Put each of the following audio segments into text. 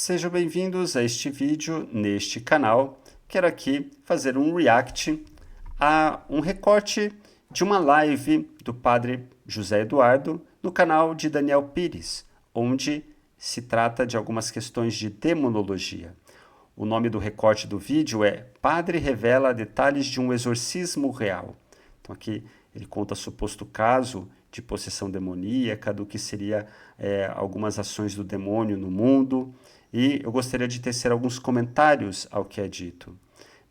Sejam bem-vindos a este vídeo neste canal. Quero aqui fazer um react a um recorte de uma live do Padre José Eduardo no canal de Daniel Pires, onde se trata de algumas questões de demonologia. O nome do recorte do vídeo é Padre revela detalhes de um exorcismo real. Então aqui ele conta suposto caso de possessão demoníaca, do que seria algumas ações do demônio no mundo, e eu gostaria de tecer alguns comentários ao que é dito.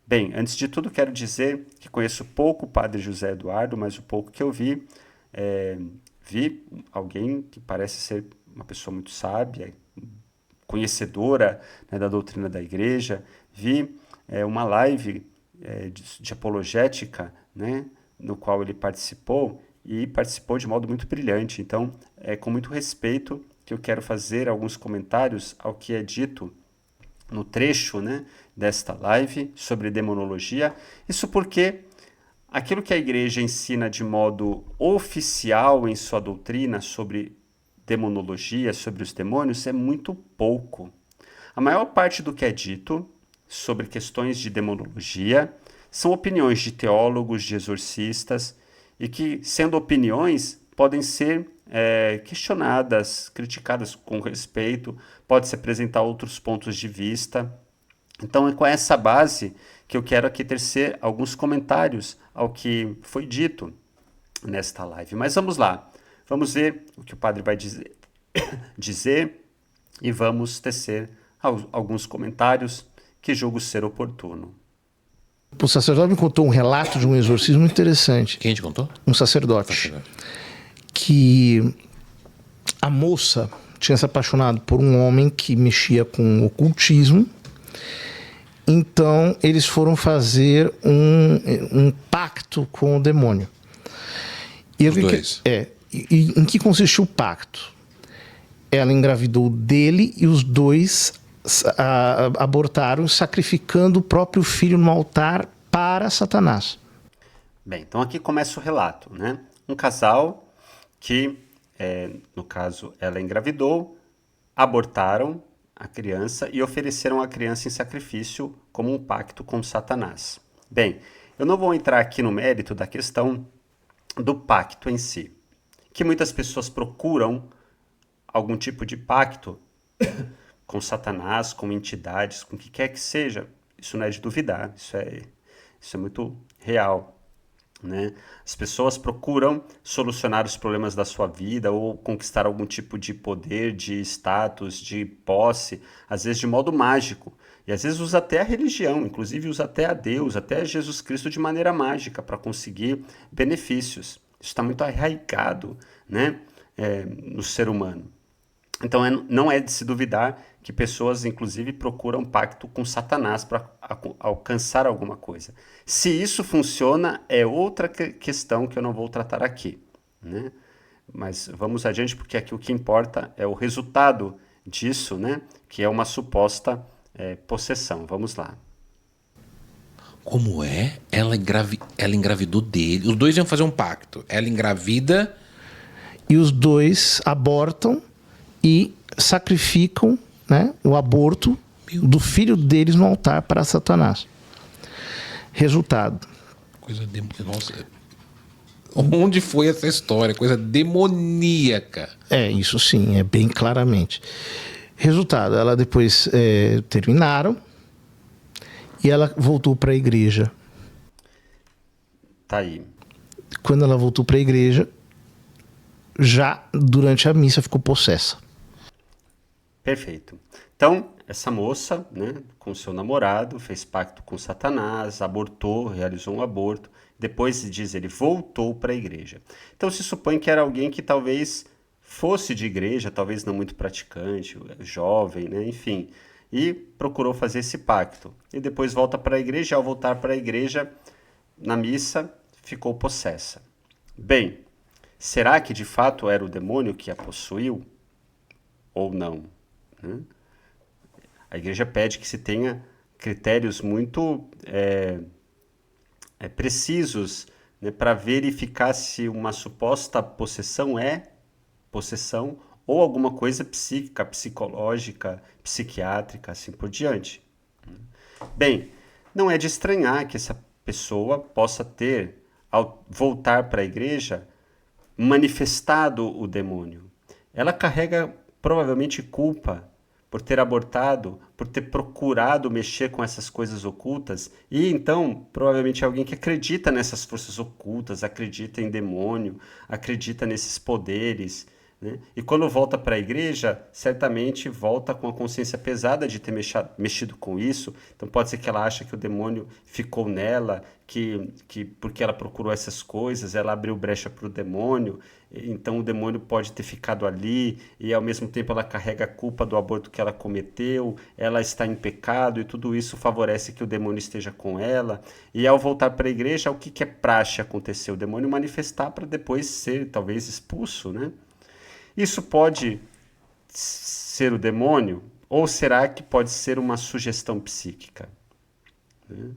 Bem, antes de tudo quero dizer que conheço pouco o Padre José Eduardo, mas o pouco que eu vi alguém que parece ser uma pessoa muito sábia, conhecedora, né, da doutrina da igreja. Vi uma live de apologética, né, no qual ele participou, e participou de modo muito brilhante. Então, é com muito respeito que eu quero fazer alguns comentários ao que é dito no trecho, né, desta live sobre demonologia. Isso porque aquilo que a igreja ensina de modo oficial em sua doutrina sobre demonologia, sobre os demônios, é muito pouco. A maior parte do que é dito sobre questões de demonologia são opiniões de teólogos, de exorcistas, e que, sendo opiniões, podem ser questionadas, criticadas com respeito, pode-se apresentar outros pontos de vista. Então é com essa base que eu quero aqui tecer alguns comentários ao que foi dito nesta live. Mas vamos lá, vamos ver o que o padre vai dizer e vamos tecer alguns comentários que julgo ser oportuno. O sacerdote me contou um relato de um exorcismo interessante. Quem te contou? Um sacerdote. Que a moça tinha se apaixonado por um homem que mexia com ocultismo. Então eles foram fazer um pacto com o demônio. E os dois? E em que consistiu o pacto? Ela engravidou dele e os dois abortaram, sacrificando o próprio filho no altar para Satanás. Bem, então aqui começa o relato, né? Um casal que, no caso, ela engravidou, abortaram a criança e ofereceram a criança em sacrifício como um pacto com Satanás. Bem, eu não vou entrar aqui no mérito da questão do pacto em si, que muitas pessoas procuram algum tipo de pacto com Satanás, com entidades, com o que quer que seja. Isso não é de duvidar, isso é muito real, né? As pessoas procuram solucionar os problemas da sua vida ou conquistar algum tipo de poder, de status, de posse, às vezes de modo mágico. E às vezes usa até a religião, inclusive usa até a Deus, até a Jesus Cristo de maneira mágica para conseguir benefícios. Isso está muito arraigado, né, no ser humano. Então não é de se duvidar que pessoas, inclusive, procuram pacto com Satanás para alcançar alguma coisa. Se isso funciona, é outra questão que eu não vou tratar aqui, né? Mas vamos adiante, porque aqui o que importa é o resultado disso, né? Que é uma suposta possessão. Vamos lá. Como é? Ela engravidou dele. Os dois iam fazer um pacto. Ela engravida. E os dois abortam e sacrificam, né, o aborto do filho deles no altar para Satanás. Resultado. Nossa. Onde foi essa história? Coisa demoníaca. Isso sim, bem claramente. Resultado, ela depois terminaram e ela voltou para a igreja. Tá aí. Quando ela voltou para a igreja, já durante a missa ficou possessa. Perfeito. Então, essa moça, né, com seu namorado, fez pacto com Satanás, abortou, realizou um aborto. Depois, diz ele, voltou para a igreja. Então, se supõe que era alguém que talvez fosse de igreja, talvez não muito praticante, jovem, né, enfim, e procurou fazer esse pacto. E depois volta para a igreja, e ao voltar para a igreja, na missa, ficou possessa. Bem, será que de fato era o demônio que a possuiu? Ou não? Né? A igreja pede que se tenha critérios muito precisos, né, para verificar se uma suposta possessão é possessão ou alguma coisa psíquica, psicológica, psiquiátrica, assim por diante. Bem, não é de estranhar que essa pessoa possa ter, ao voltar para a igreja, manifestado o demônio. Ela carrega provavelmente culpa por ter abortado, por ter procurado mexer com essas coisas ocultas, e então provavelmente é alguém que acredita nessas forças ocultas, acredita em demônio, acredita nesses poderes, né? E quando volta para a igreja, certamente volta com a consciência pesada de ter mexido com isso. Então pode ser que ela ache que o demônio ficou nela, que porque ela procurou essas coisas, ela abriu brecha para o demônio, então o demônio pode ter ficado ali, e ao mesmo tempo ela carrega a culpa do aborto que ela cometeu, ela está em pecado, e tudo isso favorece que o demônio esteja com ela. E ao voltar para a igreja, o que é praxe acontecer? O demônio manifestar para depois ser talvez expulso, né? Isso pode ser o demônio, ou será que pode ser uma sugestão psíquica? Né?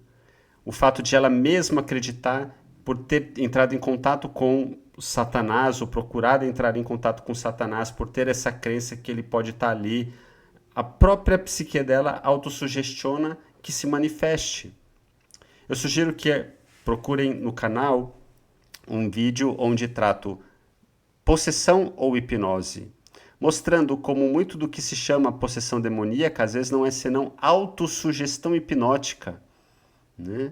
O fato de ela mesma acreditar, por ter entrado em contato com Satanás, ou procurado entrar em contato com Satanás, por ter essa crença que ele pode estar ali, a própria psique dela autossugestiona que se manifeste. Eu sugiro que procurem no canal um vídeo onde trato possessão ou hipnose, mostrando como muito do que se chama possessão demoníaca às vezes não é senão autossugestão hipnótica, né?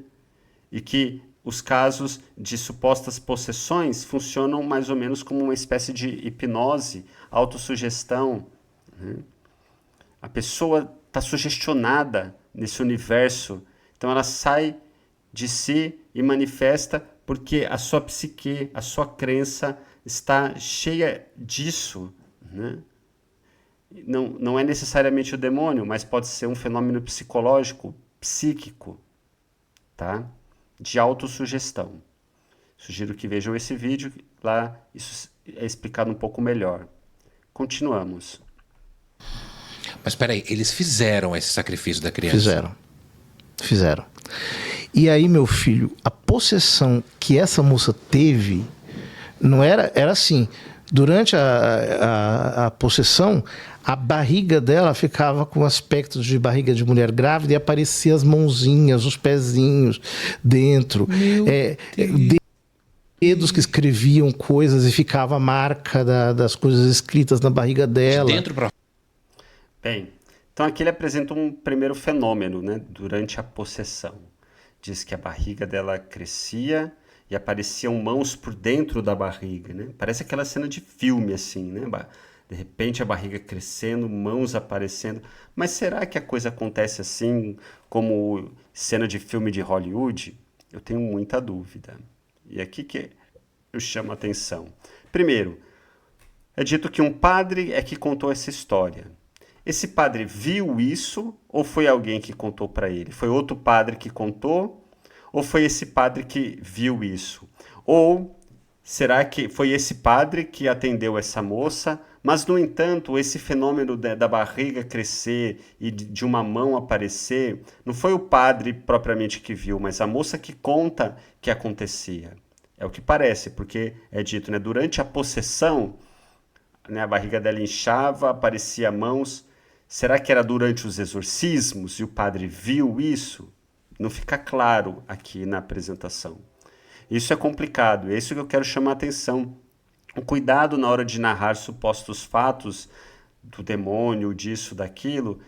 E que os casos de supostas possessões funcionam mais ou menos como uma espécie de hipnose, autossugestão, né? A pessoa está sugestionada nesse universo, então ela sai de si e manifesta porque a sua psique, a sua crença está cheia disso, né? Não é necessariamente o demônio, mas pode ser um fenômeno psicológico, psíquico, tá? De autossugestão. Sugiro que vejam esse vídeo, lá isso é explicado um pouco melhor. Continuamos. Mas peraí, eles fizeram esse sacrifício da criança? Fizeram. E aí, meu filho, a possessão que essa moça teve não era assim, durante a possessão, a barriga dela ficava com aspectos de barriga de mulher grávida e apareciam as mãozinhas, os pezinhos dentro. Dedos que escreviam coisas e ficava a marca das coisas escritas na barriga dela. De dentro para... Bem, então aqui ele apresenta um primeiro fenômeno, né, durante a possessão. Diz que a barriga dela crescia e apareciam mãos por dentro da barriga, né? Parece aquela cena de filme, assim, né? De repente a barriga crescendo, mãos aparecendo. Mas será que a coisa acontece assim, como cena de filme de Hollywood? Eu tenho muita dúvida. E aqui que eu chamo a atenção. Primeiro, é dito que um padre é que contou essa história. Esse padre viu isso ou foi alguém que contou para ele? Foi outro padre que contou ou foi esse padre que viu isso? Ou será que foi esse padre que atendeu essa moça, mas, no entanto, esse fenômeno da barriga crescer e de uma mão aparecer, não foi o padre propriamente que viu, mas a moça que conta que acontecia. É o que parece, porque é dito, né, durante a possessão, né, a barriga dela inchava, aparecia mãos. Será que era durante os exorcismos e o padre viu isso? Não fica claro aqui na apresentação. Isso é complicado, é isso que eu quero chamar a atenção. O cuidado na hora de narrar supostos fatos do demônio, disso, daquilo.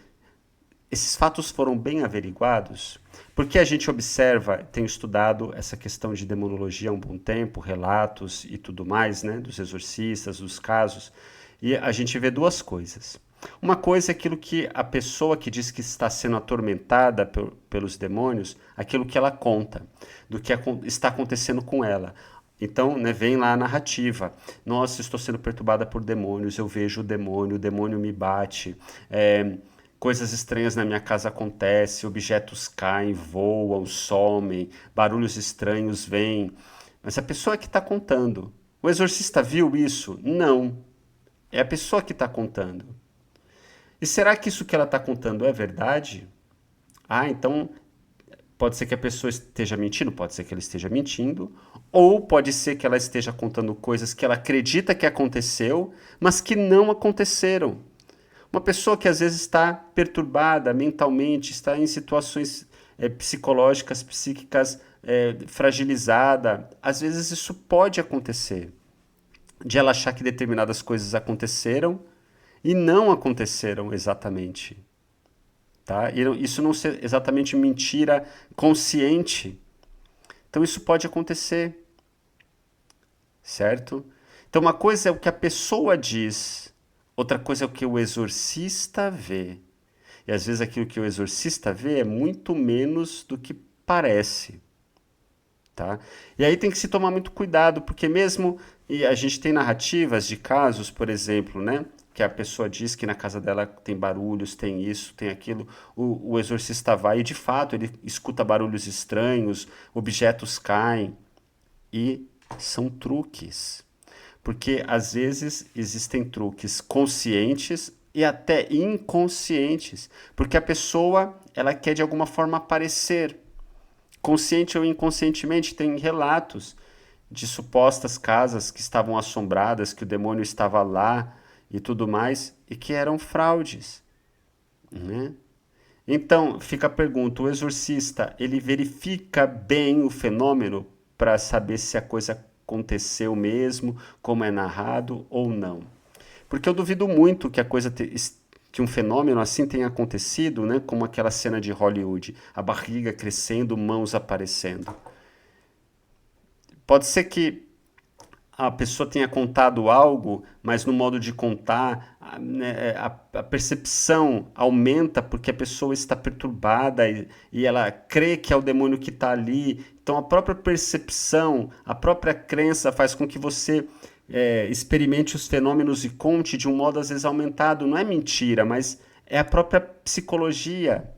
Esses fatos foram bem averiguados? Porque a gente observa, tenho estudado essa questão de demonologia há um bom tempo, relatos e tudo mais, né, dos exorcistas, dos casos, e a gente vê duas coisas. Uma coisa é aquilo que a pessoa que diz que está sendo atormentada pelos demônios, aquilo que ela conta, do que está acontecendo com ela. Então, né, vem lá a narrativa. Nossa, estou sendo perturbada por demônios, eu vejo o demônio me bate, coisas estranhas na minha casa acontecem, objetos caem, voam, somem, barulhos estranhos vêm. Mas a pessoa que está contando. O exorcista viu isso? Não. É a pessoa que está contando. E será que isso que ela está contando é verdade? Ah, então pode ser que a pessoa esteja mentindo, pode ser que ela esteja mentindo, Ou pode ser que ela esteja contando coisas que ela acredita que aconteceu, mas que não aconteceram. Uma pessoa que às vezes está perturbada mentalmente, está em situações psicológicas, psíquicas fragilizada, às vezes isso pode acontecer. De ela achar que determinadas coisas aconteceram e não aconteceram exatamente. Tá? E isso não ser exatamente mentira consciente. Então isso pode acontecer, certo? Então uma coisa é o que a pessoa diz, outra coisa é o que o exorcista vê. E às vezes aquilo que o exorcista vê é muito menos do que parece. Tá? E aí tem que se tomar muito cuidado, porque mesmo e a gente tem narrativas de casos, por exemplo, né, que a pessoa diz que na casa dela tem barulhos, tem isso, tem aquilo, o exorcista vai e de fato ele escuta barulhos estranhos, objetos caem e são truques. Porque às vezes existem truques conscientes e até inconscientes, porque a pessoa ela quer de alguma forma aparecer. Consciente ou inconscientemente, tem relatos de supostas casas que estavam assombradas, que o demônio estava lá e tudo mais, e que eram fraudes, né? Então, fica a pergunta, o exorcista, ele verifica bem o fenômeno para saber se a coisa aconteceu mesmo, como é narrado ou não? Porque eu duvido muito que a coisa que um fenômeno assim tenha acontecido, né, como aquela cena de Hollywood, a barriga crescendo, mãos aparecendo. Pode ser que a pessoa tenha contado algo, mas no modo de contar, né, a percepção aumenta porque a pessoa está perturbada e ela crê que é o demônio que está ali. Então a própria percepção, a própria crença faz com que você experimente os fenômenos e conte de um modo às vezes aumentado. Não é mentira, mas é a própria psicologia.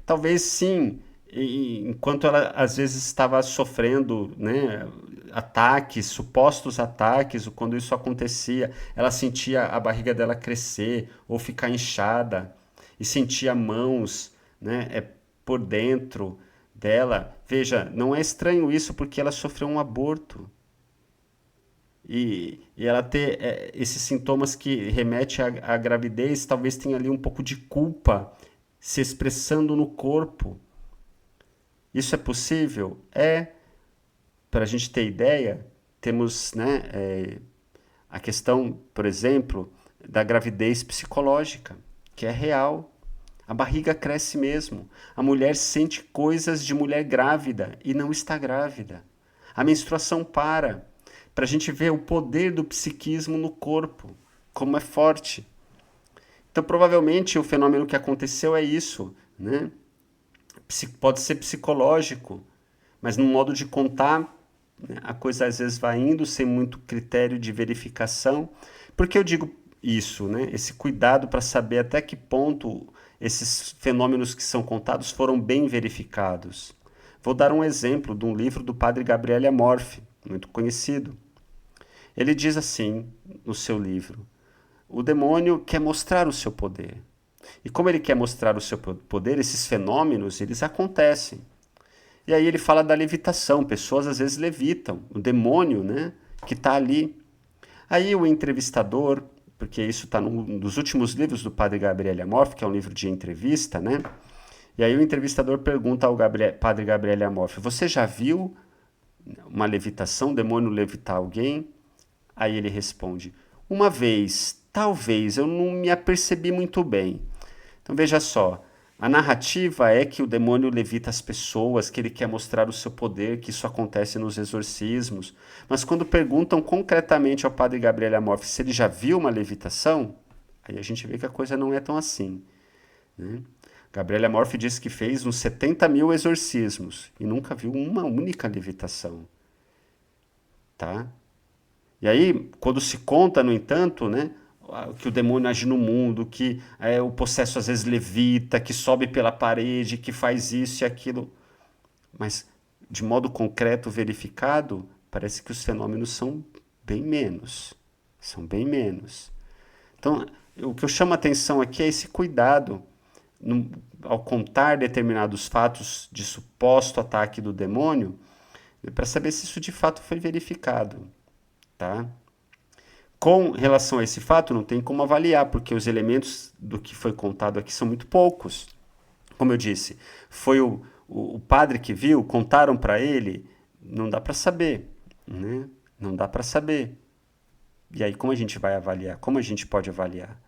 Talvez sim, enquanto ela às vezes estava sofrendo, né, ataques, supostos ataques, quando isso acontecia, ela sentia a barriga dela crescer ou ficar inchada e sentia mãos, né, por dentro dela. Veja, não é estranho isso porque ela sofreu um aborto. E ela ter esses sintomas que remetem à gravidez, talvez tenha ali um pouco de culpa se expressando no corpo. Isso é possível? Para a gente ter ideia, temos, né, a questão, por exemplo, da gravidez psicológica, que é real. A barriga cresce mesmo. A mulher sente coisas de mulher grávida e não está grávida. A menstruação para a gente ver o poder do psiquismo no corpo, como é forte. Então, provavelmente, o fenômeno que aconteceu é isso, né? Pode ser psicológico, mas no modo de contar, né, a coisa às vezes vai indo sem muito critério de verificação. Por que eu digo isso, né? Esse cuidado para saber até que ponto esses fenômenos que são contados foram bem verificados. Vou dar um exemplo de um livro do padre Gabriele Amorfi, muito conhecido. Ele diz assim no seu livro: o demônio quer mostrar o seu poder. E como ele quer mostrar o seu poder, esses fenômenos, eles acontecem. E aí ele fala da levitação, pessoas às vezes levitam, o demônio, né, que está ali. Aí o entrevistador, porque isso está num dos últimos livros do padre Gabriele Amorfi, que é um livro de entrevista, né? E aí o entrevistador pergunta ao padre Gabriele Amorfi: você já viu uma levitação, um demônio levitar alguém? Aí ele responde: uma vez, talvez, eu não me apercebi muito bem. Então veja só, a narrativa é que o demônio levita as pessoas, que ele quer mostrar o seu poder, que isso acontece nos exorcismos. Mas quando perguntam concretamente ao padre Gabriele Amorfi se ele já viu uma levitação, aí a gente vê que a coisa não é tão assim, né? Gabriele Amorfi disse que fez uns 70 mil exorcismos e nunca viu uma única levitação. Tá? E aí, quando se conta, no entanto, né, que o demônio age no mundo, que o possesso às vezes levita, que sobe pela parede, que faz isso e aquilo, mas de modo concreto, verificado, parece que os fenômenos são bem menos. São bem menos. Então, o que eu chamo a atenção aqui é esse cuidado ao contar determinados fatos de suposto ataque do demônio, para saber se isso de fato foi verificado, tá? Com relação a esse fato, não tem como avaliar, porque os elementos do que foi contado aqui são muito poucos. Como eu disse, foi o padre que viu, contaram para ele, não dá para saber, né? Não dá para saber. E aí, como a gente vai avaliar? Como a gente pode avaliar?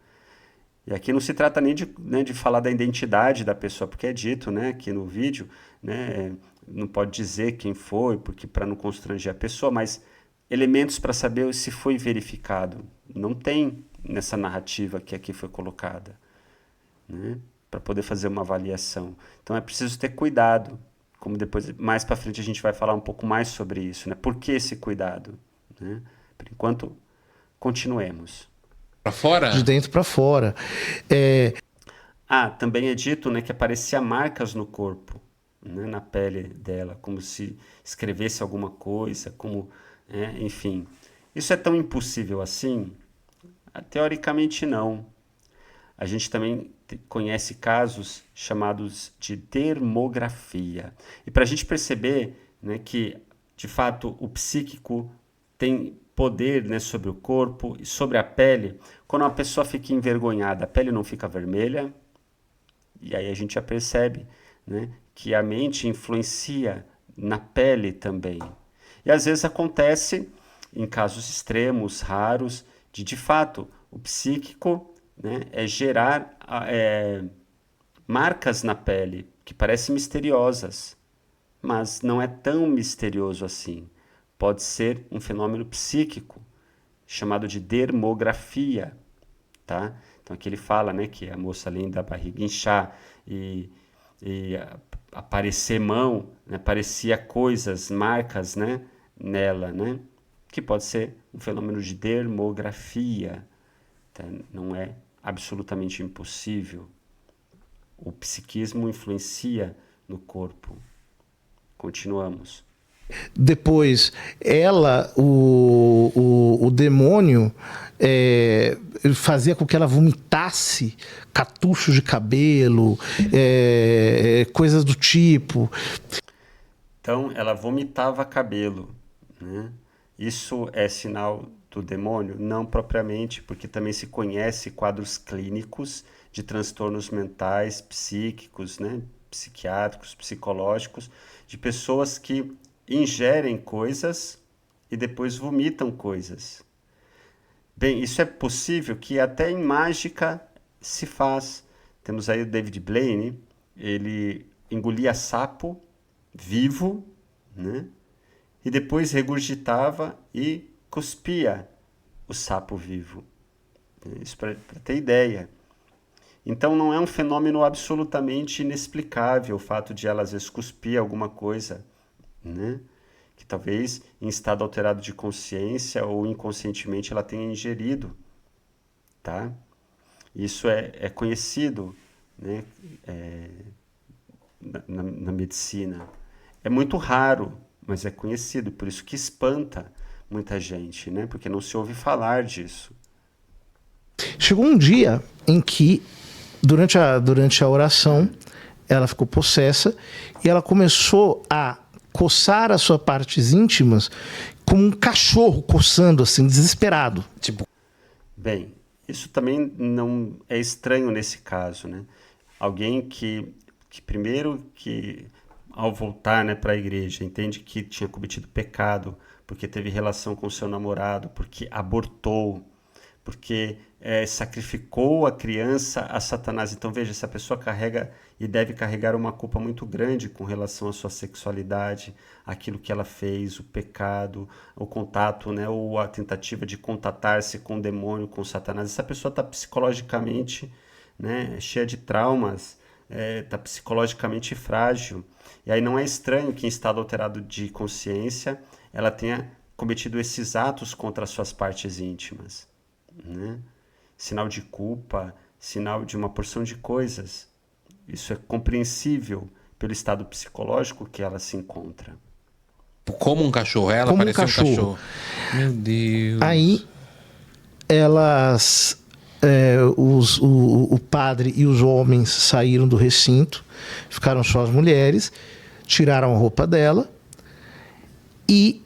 E aqui não se trata nem de, né, de falar da identidade da pessoa, porque é dito, né, aqui no vídeo, né, não pode dizer quem foi, porque para não constranger a pessoa, mas elementos para saber se foi verificado. Não tem nessa narrativa que aqui foi colocada, né, para poder fazer uma avaliação. Então é preciso ter cuidado, como depois, mais para frente a gente vai falar um pouco mais sobre isso, né? Por que esse cuidado? Né? Por enquanto, continuemos. Pra fora? De dentro para fora. Também é dito, né, que aparecia marcas no corpo, né, na pele dela, como se escrevesse alguma coisa, como, enfim. Isso é tão impossível assim? Teoricamente não. A gente também conhece casos chamados de dermografia. E para a gente perceber, né, que, de fato, o psíquico tem poder, né, sobre o corpo e sobre a pele, quando uma pessoa fica envergonhada, a pele não fica vermelha, e aí a gente já percebe, né, que a mente influencia na pele também. E às vezes acontece, em casos extremos, raros, de fato, o psíquico, né, gerar marcas na pele que parecem misteriosas, mas não é tão misterioso assim. Pode ser um fenômeno psíquico, chamado de dermografia, tá? Então aqui ele fala, né, que a moça, além da barriga inchar e aparecer mão, né, parecia coisas, marcas, né, nela, né? Que pode ser um fenômeno de dermografia, tá? Não é absolutamente impossível. O psiquismo influencia no corpo. Continuamos. Depois, o demônio fazia com que ela vomitasse catuchos de cabelo, coisas do tipo. Então, ela vomitava cabelo, né? Isso é sinal do demônio? Não propriamente, porque também se conhece quadros clínicos de transtornos mentais, psíquicos, né? Psiquiátricos, psicológicos, de pessoas que ingerem coisas e depois vomitam coisas. Bem, isso é possível que até em mágica se faz. Temos aí o David Blaine, ele engolia sapo vivo, né? E depois regurgitava e cuspia o sapo vivo. Isso para ter ideia. Então não é um fenômeno absolutamente inexplicável o fato de ela às vezes cuspir alguma coisa, né? Que talvez em estado alterado de consciência ou inconscientemente ela tenha ingerido, tá? Isso é conhecido, né? Na medicina. É muito raro, mas é conhecido, por isso que espanta muita gente, né? Porque não se ouve falar disso. Chegou um dia em que, durante a oração, ela ficou possessa e ela começou a coçar as suas partes íntimas como um cachorro coçando, assim, desesperado. Tipo, Bem, isso também não é estranho nesse caso, né? Alguém que primeiro que ao voltar, né, para a igreja entende que tinha cometido pecado porque teve relação com seu namorado, porque abortou, porque sacrificou a criança a Satanás. Então veja, essa pessoa carrega e deve carregar uma culpa muito grande com relação à sua sexualidade, aquilo que ela fez, o pecado, o contato, né, ou a tentativa de contatar-se com o demônio, com Satanás. Essa pessoa está psicologicamente, né, cheia de traumas, está psicologicamente frágil. E aí não é estranho que em estado alterado de consciência ela tenha cometido esses atos contra as suas partes íntimas, né? Sinal de culpa, sinal de uma porção de coisas. Isso é compreensível pelo estado psicológico que ela se encontra. como um cachorro, ela Como um parecia um cachorro. cachorro. Meu Deus. Aí elas, o padre e os homens saíram do recinto, ficaram só as mulheres, tiraram a roupa dela e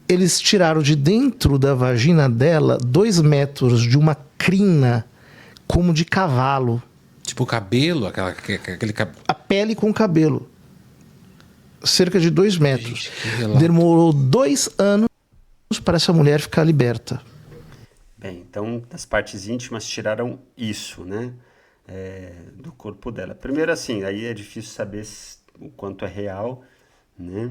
eles tiraram de dentro da vagina dela 2 metros de uma crina como de cavalo. Tipo o cabelo, aquele cabelo. A pele com cabelo. Cerca de 2 metros. Gente, que relato. Demorou 2 anos para essa mulher ficar liberta. Bem, então, das partes íntimas tiraram isso, né? Do corpo dela. Primeiro, assim, aí é difícil saber o quanto é real, né?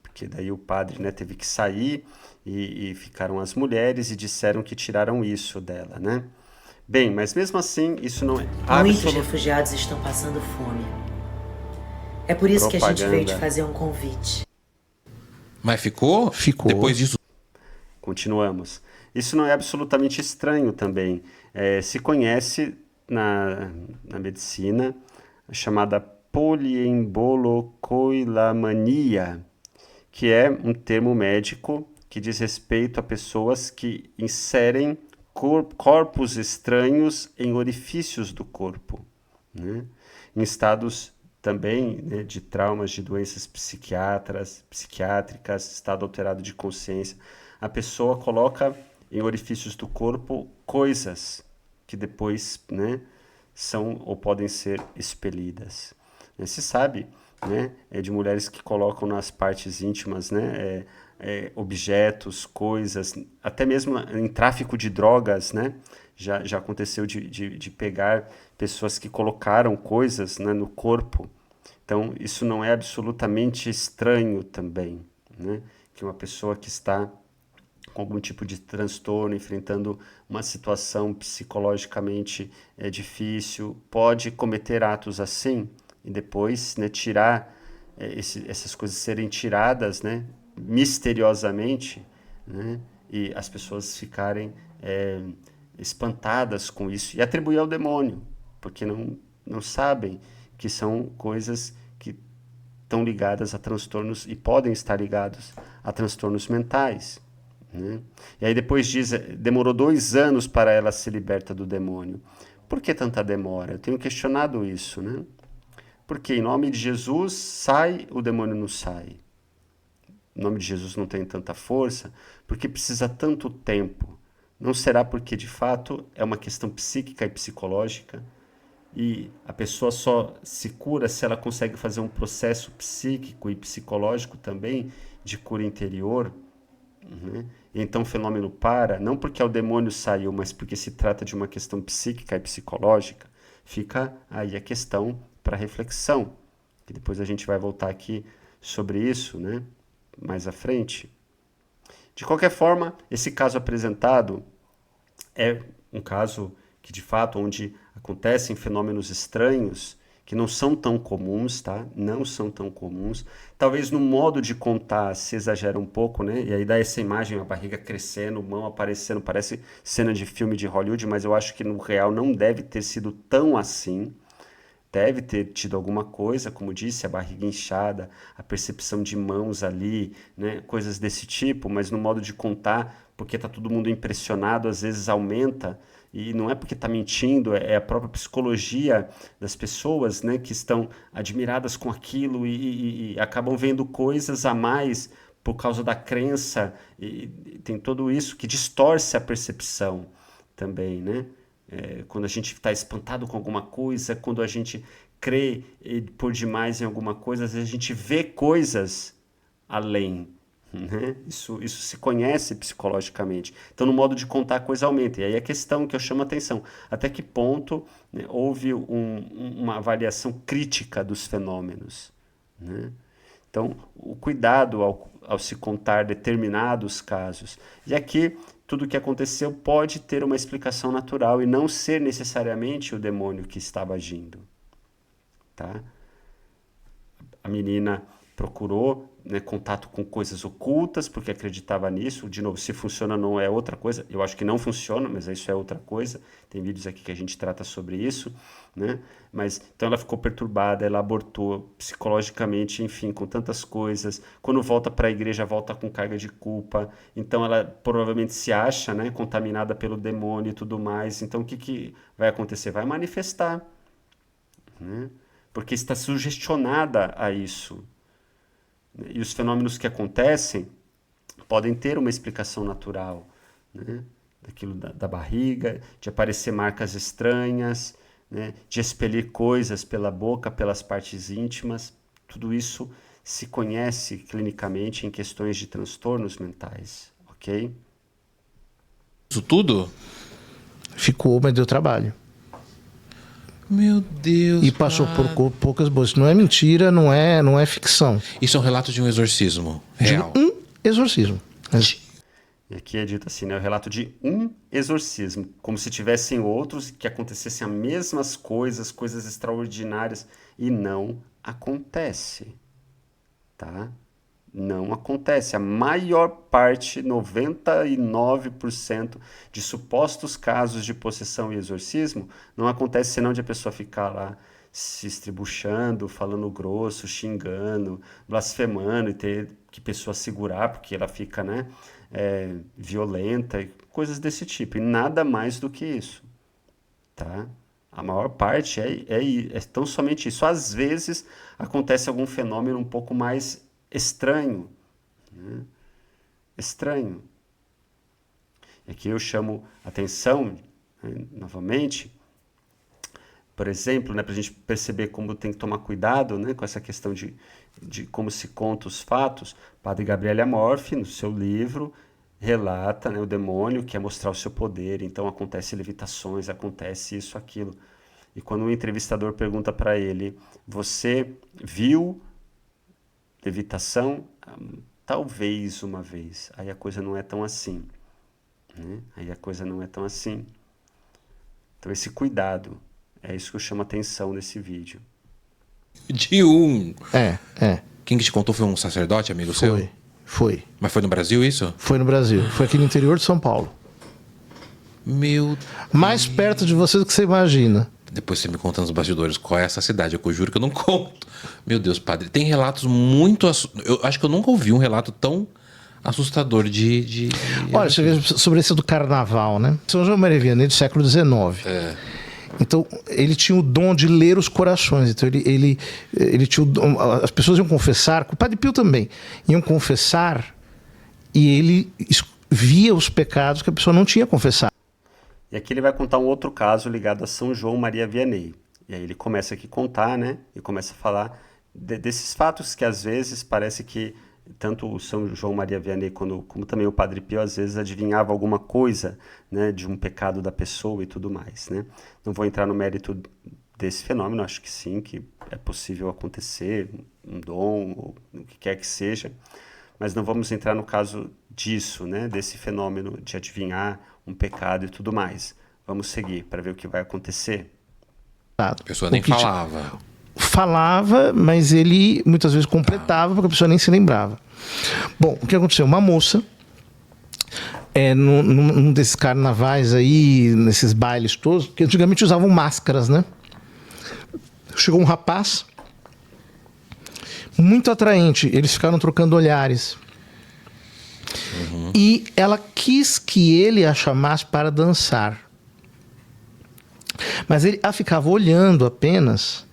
Porque daí o padre, né, teve que sair e ficaram as mulheres e disseram que tiraram isso dela, né? Bem, mas mesmo assim, isso não é Muitos refugiados estão passando fome. É por isso que a gente veio te fazer um convite. Mas ficou? Ficou. Depois disso. Continuamos. Isso não é absolutamente estranho também. Se conhece na medicina a chamada poliembolocoilamania, que é um termo médico que diz respeito a pessoas que inserem corpos estranhos em orifícios do corpo, né? Em estados também, né, de traumas, de doenças psiquiátricas, estado alterado de consciência. A pessoa coloca em orifícios do corpo coisas que depois, né, são ou podem ser expelidas. Se sabe, né, de mulheres que colocam nas partes íntimas, né, objetos, coisas, até mesmo em tráfico de drogas, né, já aconteceu de pegar pessoas que colocaram coisas, né, no corpo. Então, isso não é absolutamente estranho também, né, que uma pessoa que está com algum tipo de transtorno, enfrentando uma situação psicologicamente difícil, pode cometer atos assim e depois, né, tirar essas coisas serem tiradas, né, misteriosamente, né, e as pessoas ficarem espantadas com isso e atribuir ao demônio, porque não sabem que são coisas que estão ligadas a transtornos e podem estar ligados a transtornos mentais, né? E aí depois diz, demorou 2 anos para ela ser liberta do demônio. Por que tanta demora? Eu tenho questionado isso, né? Porque em nome de Jesus sai, o demônio não sai. Em nome de Jesus não tem tanta força, porque precisa tanto tempo. Não será porque de fato é uma questão psíquica e psicológica e a pessoa só se cura se ela consegue fazer um processo psíquico e psicológico também de cura interior, né? Então o fenômeno para, não porque o demônio saiu, mas porque se trata de uma questão psíquica e psicológica. Fica aí a questão para reflexão, que depois a gente vai voltar aqui sobre isso, né, mais à frente. De qualquer forma, esse caso apresentado é um caso que, de fato, onde acontecem fenômenos estranhos que não são tão comuns, tá? Não são tão comuns. Talvez no modo de contar se exagera um pouco, né? E aí dá essa imagem, a barriga crescendo, mão aparecendo, parece cena de filme de Hollywood, mas eu acho que no real não deve ter sido tão assim. Deve ter tido alguma coisa, como disse, a barriga inchada, a percepção de mãos ali, né? Coisas desse tipo, mas no modo de contar, porque está todo mundo impressionado, às vezes aumenta, e não é porque está mentindo, é a própria psicologia das pessoas, né, que estão admiradas com aquilo e acabam vendo coisas a mais por causa da crença, e tem tudo isso que distorce a percepção também, né? Quando a gente está espantado com alguma coisa, quando a gente crê por demais em alguma coisa, às vezes a gente vê coisas além, né? Isso se conhece psicologicamente. Então, no modo de contar, a coisa aumenta. E aí a questão que eu chamo a atenção, até que ponto, né, houve uma avaliação crítica dos fenômenos, né? Então, o cuidado ao se contar determinados casos. E aqui, tudo o que aconteceu pode ter uma explicação natural e não ser necessariamente o demônio que estava agindo, tá? A menina procurou, né, contato com coisas ocultas, porque acreditava nisso. De novo, se funciona ou não é outra coisa. Eu acho que não funciona, mas isso é outra coisa. Tem vídeos aqui que a gente trata sobre isso, né? Mas, então ela ficou perturbada, ela abortou psicologicamente, enfim, com tantas coisas. Quando volta para a igreja, volta com carga de culpa. Então ela provavelmente se acha, né, contaminada pelo demônio e tudo mais. Então o que vai acontecer? Vai manifestar, né? Porque está sugestionada a isso. E os fenômenos que acontecem podem ter uma explicação natural, né? Daquilo da barriga, de aparecer marcas estranhas, né? De expelir coisas pela boca, pelas partes íntimas. Tudo isso se conhece clinicamente em questões de transtornos mentais, ok? Isso tudo? Ficou, mas deu trabalho. Meu Deus. E passou por poucas boas. Não é mentira, não é ficção. Isso é um relato de um exorcismo real. De um exorcismo. E aqui é dito assim, né? O relato de um exorcismo, como se tivessem outros que acontecessem as mesmas coisas, coisas extraordinárias, e não acontece, tá? Não acontece. A maior parte, 99% de supostos casos de possessão e exorcismo não acontece senão de a pessoa ficar lá se estribuchando, falando grosso, xingando, blasfemando e ter que pessoa segurar porque ela fica, né, violenta e coisas desse tipo. E nada mais do que isso, tá? A maior parte é tão somente isso. Às vezes acontece algum fenômeno um pouco mais estranho, né? Estranho. E aqui eu chamo atenção, né, novamente, por exemplo, né, para a gente perceber como tem que tomar cuidado, né, com essa questão de como se conta os fatos. Padre Gabriele Amorfi, no seu livro, relata, né, o demônio quer mostrar o seu poder, então acontece levitações, acontece isso, aquilo. E quando o entrevistador pergunta para ele, você viu levitação? Talvez uma vez. Aí a coisa não é tão assim, né? Aí a coisa não é tão assim. Então esse cuidado, é isso que eu chamo a atenção nesse vídeo. De um. É. Quem que te contou foi um sacerdote, amigo seu? Foi. Mas foi no Brasil isso? Foi no Brasil. Foi aqui no interior de São Paulo. Meu... Mais perto de você do que você imagina. Depois você me conta nos bastidores qual é essa cidade, eu juro que eu não conto. Meu Deus, padre, tem relatos muito... Eu acho que eu nunca ouvi um relato tão assustador de... Olha, você vê sobre esse do carnaval, né? São João Maria Vianney do século XIX. Então, ele tinha o dom de ler os corações. Então, ele tinha o dom, as pessoas iam confessar, o Padre Pio também, iam confessar e ele via os pecados que a pessoa não tinha confessado. E aqui ele vai contar um outro caso ligado a São João Maria Vianney. E aí ele começa aqui a contar, né? E começa a falar desses fatos que às vezes parece que tanto o São João Maria Vianney como também o Padre Pio às vezes adivinhava alguma coisa, né, de um pecado da pessoa e tudo mais, né? Não vou entrar no mérito desse fenômeno, acho que sim, que é possível acontecer, um dom, ou o que quer que seja, mas não vamos entrar no caso disso, né, desse fenômeno de adivinhar um pecado e tudo mais. Vamos seguir para ver o que vai acontecer. A pessoa nem falava. Falava, mas ele muitas vezes completava porque a pessoa nem se lembrava. Bom, o que aconteceu? Uma moça, num desses carnavais aí, nesses bailes todos, que antigamente usavam máscaras, né? Chegou um rapaz muito atraente, eles ficaram trocando olhares. E ela quis que ele a chamasse para dançar. Mas ele a ficava olhando apenas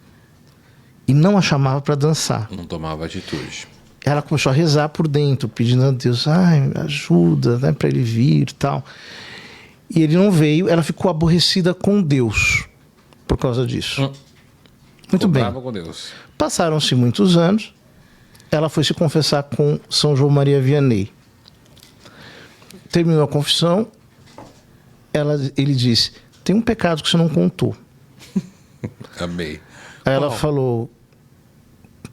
e não a chamava para dançar. Não tomava atitude. Ela começou a rezar por dentro, pedindo a Deus, ajuda, né, para ele vir e tal. E ele não veio, ela ficou aborrecida com Deus por causa disso. Muito bem. Brava com Deus. Passaram-se muitos anos, ela foi se confessar com São João Maria Vianney. Terminou a confissão, ele disse, tem um pecado que você não contou. Amei. Aí ela falou,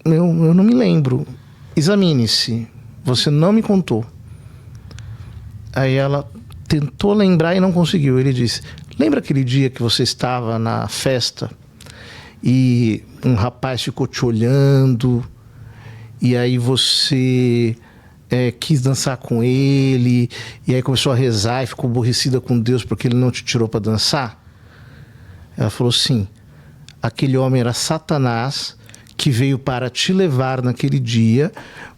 eu não me lembro, examine-se, você não me contou. Aí ela tentou lembrar e não conseguiu. Ele disse, lembra aquele dia que você estava na festa e um rapaz ficou te olhando e aí você... quis dançar com ele, e aí começou a rezar e ficou aborrecida com Deus porque ele não te tirou para dançar? Ela falou, sim, aquele homem era Satanás que veio para te levar naquele dia,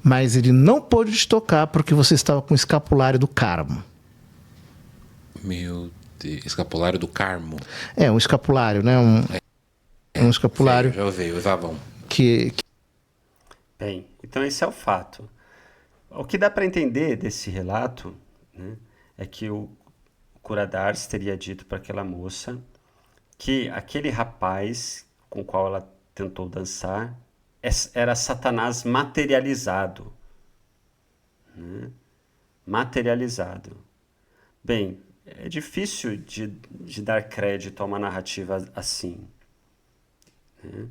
mas ele não pôde te tocar porque você estava com o escapulário do Carmo. Meu Deus, escapulário do Carmo. Um escapulário, né? Um escapulário. Já ouvi, usavam. Que Bem, então esse é o fato. O que dá para entender desse relato, né, é que o Curadars teria dito para aquela moça que aquele rapaz com o qual ela tentou dançar era Satanás materializado. Né? Materializado. Bem, é difícil de dar crédito a uma narrativa assim. Né?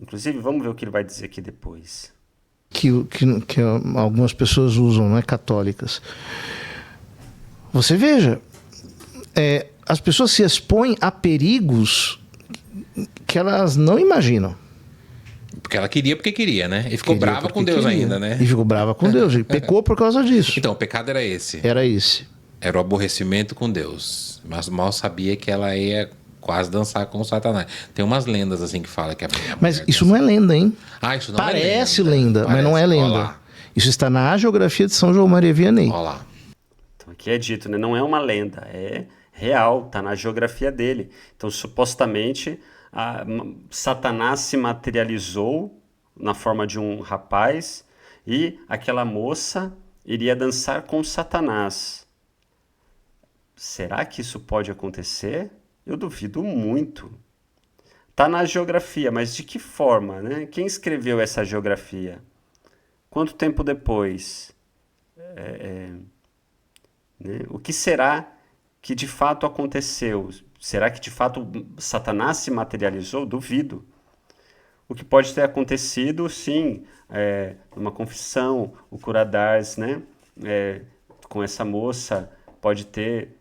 Inclusive, vamos ver o que ele vai dizer aqui depois. Que algumas pessoas usam, né, católicas. Você veja, as pessoas se expõem a perigos que elas não imaginam. Porque ela queria porque queria, né? E ficou brava com Deus ainda, né? E ficou brava com Deus. E pecou por causa disso. Então, o pecado era esse. Era esse. Era o aborrecimento com Deus. Mas mal sabia que ela ia quase dançar com o Satanás. Tem umas lendas assim que fala que a Mas isso não é lenda, hein? Ah, isso não Parece é lenda. lenda, Parece. mas não é lenda. Olá. Isso está na Hagiografia de São João Maria Vianney. Olha lá. Então aqui é dito, né? Não é uma lenda, é real, está na geografia dele. Então, supostamente, Satanás se materializou na forma de um rapaz e aquela moça iria dançar com Satanás. Será que isso pode acontecer? Eu duvido muito. Está na geografia, mas de que forma, né? Quem escreveu essa geografia? Quanto tempo depois? Né? O que será que de fato aconteceu? Será que de fato Satanás se materializou? Duvido. O que pode ter acontecido, sim, numa confissão, o Curadars, né, com essa moça, pode ter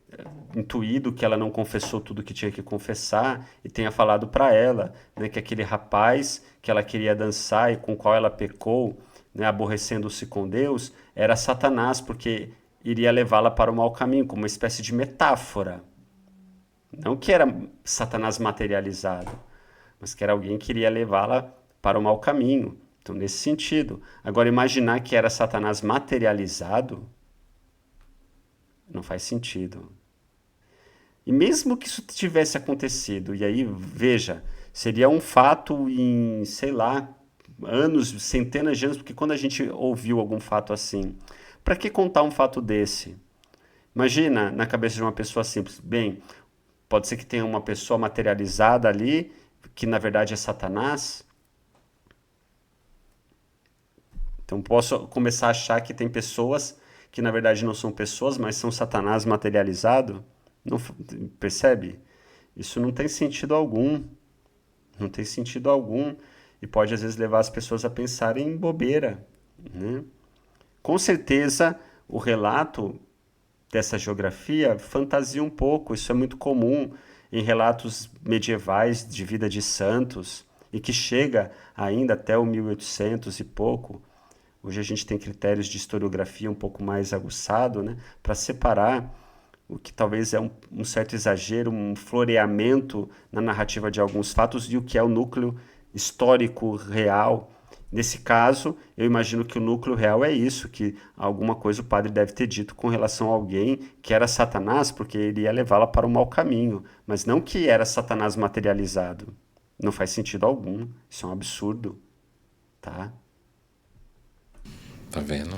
intuído que ela não confessou tudo que tinha que confessar e tenha falado para ela, né, que aquele rapaz que ela queria dançar e com o qual ela pecou, né, aborrecendo-se com Deus, era Satanás, porque iria levá-la para o mau caminho, como uma espécie de metáfora. Não que era Satanás materializado, mas que era alguém que iria levá-la para o mau caminho. Então, nesse sentido. Agora, imaginar que era Satanás materializado não faz sentido. E mesmo que isso tivesse acontecido, e aí, veja, seria um fato em, sei lá, anos, centenas de anos, porque quando a gente ouviu algum fato assim, para que contar um fato desse? Imagina na cabeça de uma pessoa simples. Bem, pode ser que tenha uma pessoa materializada ali, que na verdade é Satanás. Então posso começar a achar que tem pessoas que na verdade não são pessoas, mas são Satanás materializado. Não, percebe? Isso não tem sentido algum. Não tem sentido algum. E pode às vezes levar as pessoas a pensarem em bobeira. Né? Com certeza o relato dessa geografia fantasia um pouco. Isso é muito comum em relatos medievais de vida de santos e que chega ainda até o 1800 e pouco. Hoje a gente tem critérios de historiografia um pouco mais aguçado, né, para separar o que talvez é um certo exagero, um floreamento na narrativa de alguns fatos e o que é o núcleo histórico real. Nesse caso, eu imagino que o núcleo real é isso, que alguma coisa o padre deve ter dito com relação a alguém que era Satanás, porque ele ia levá-la para o mau caminho, mas não que era Satanás materializado. Não faz sentido algum, isso é um absurdo, tá? Tá vendo?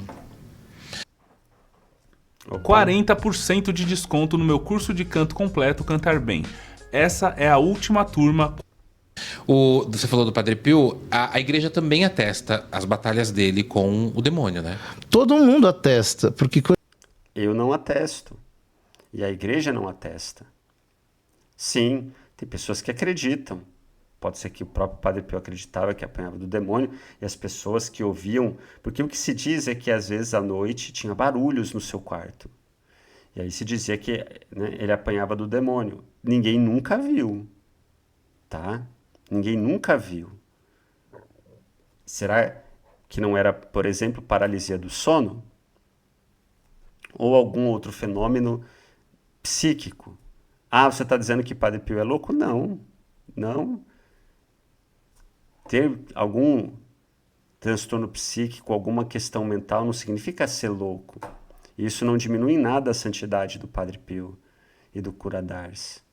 Opa. 40% de desconto no meu curso de canto completo Cantar Bem. Essa é a última turma. Você falou do Padre Pio, a igreja também atesta as batalhas dele com o demônio, né? Todo mundo atesta, porque... Eu não atesto. E a igreja não atesta. Sim, tem pessoas que acreditam. Pode ser que o próprio Padre Pio acreditava que apanhava do demônio e as pessoas que ouviam... Porque o que se diz é que às vezes à noite tinha barulhos no seu quarto. E aí se dizia que, né, ele apanhava do demônio. Ninguém nunca viu, tá? Ninguém nunca viu. Será que não era, por exemplo, paralisia do sono? Ou algum outro fenômeno psíquico? Ah, você está dizendo que Padre Pio é louco? Não, não. Ter algum transtorno psíquico, alguma questão mental, não significa ser louco. Isso não diminui em nada a santidade do Padre Pio e do Curadars.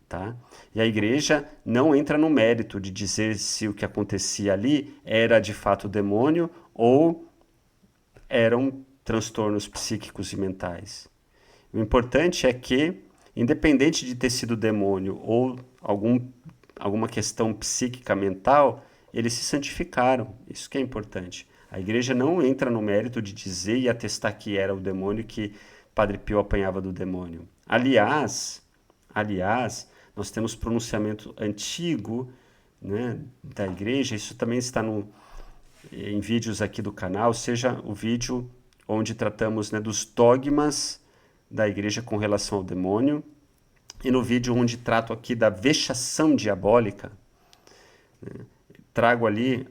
tá? E a igreja não entra no mérito de dizer se o que acontecia ali era de fato demônio ou eram transtornos psíquicos e mentais. O importante é que, independente de ter sido demônio ou alguma questão psíquica mental, eles se santificaram. Isso que é importante. A igreja não entra no mérito de dizer e atestar que era o demônio, que Padre Pio apanhava do demônio. Aliás, nós temos pronunciamento antigo, né, da igreja, isso também está em vídeos aqui do canal, seja o vídeo onde tratamos, né, dos dogmas da igreja com relação ao demônio, e no vídeo onde trato aqui da vexação diabólica, né, trago ali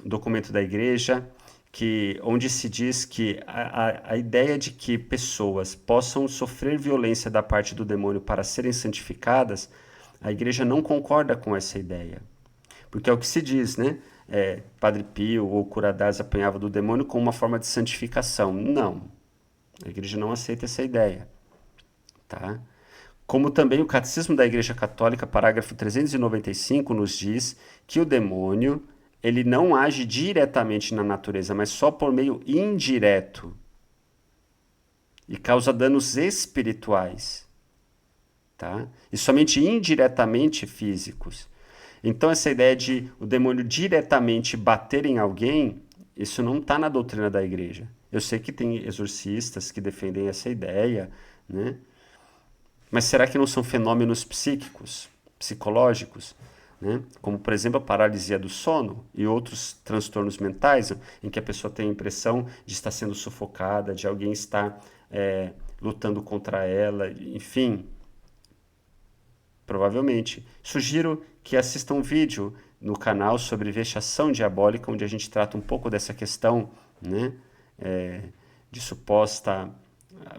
documento da igreja, onde se diz que a ideia de que pessoas possam sofrer violência da parte do demônio para serem santificadas, a igreja não concorda com essa ideia. Porque é o que se diz, né? Padre Pio ou Curadás apanhava do demônio como uma forma de santificação. Não. A igreja não aceita essa ideia. Tá? Como também o Catecismo da Igreja Católica, parágrafo 395, nos diz que o demônio ele não age diretamente na natureza, mas só por meio indireto. E causa danos espirituais. Tá? E somente indiretamente físicos. Então essa ideia de o demônio diretamente bater em alguém, isso não está na doutrina da igreja. Eu sei que tem exorcistas que defendem essa ideia, né? Mas será que não são fenômenos psíquicos, psicológicos? Né? Como, por exemplo, a paralisia do sono e outros transtornos mentais, em que a pessoa tem a impressão de estar sendo sufocada, de alguém estar lutando contra ela, enfim. Provavelmente. Sugiro que assistam um vídeo no canal sobre vexação diabólica, onde a gente trata um pouco dessa questão, né, de suposta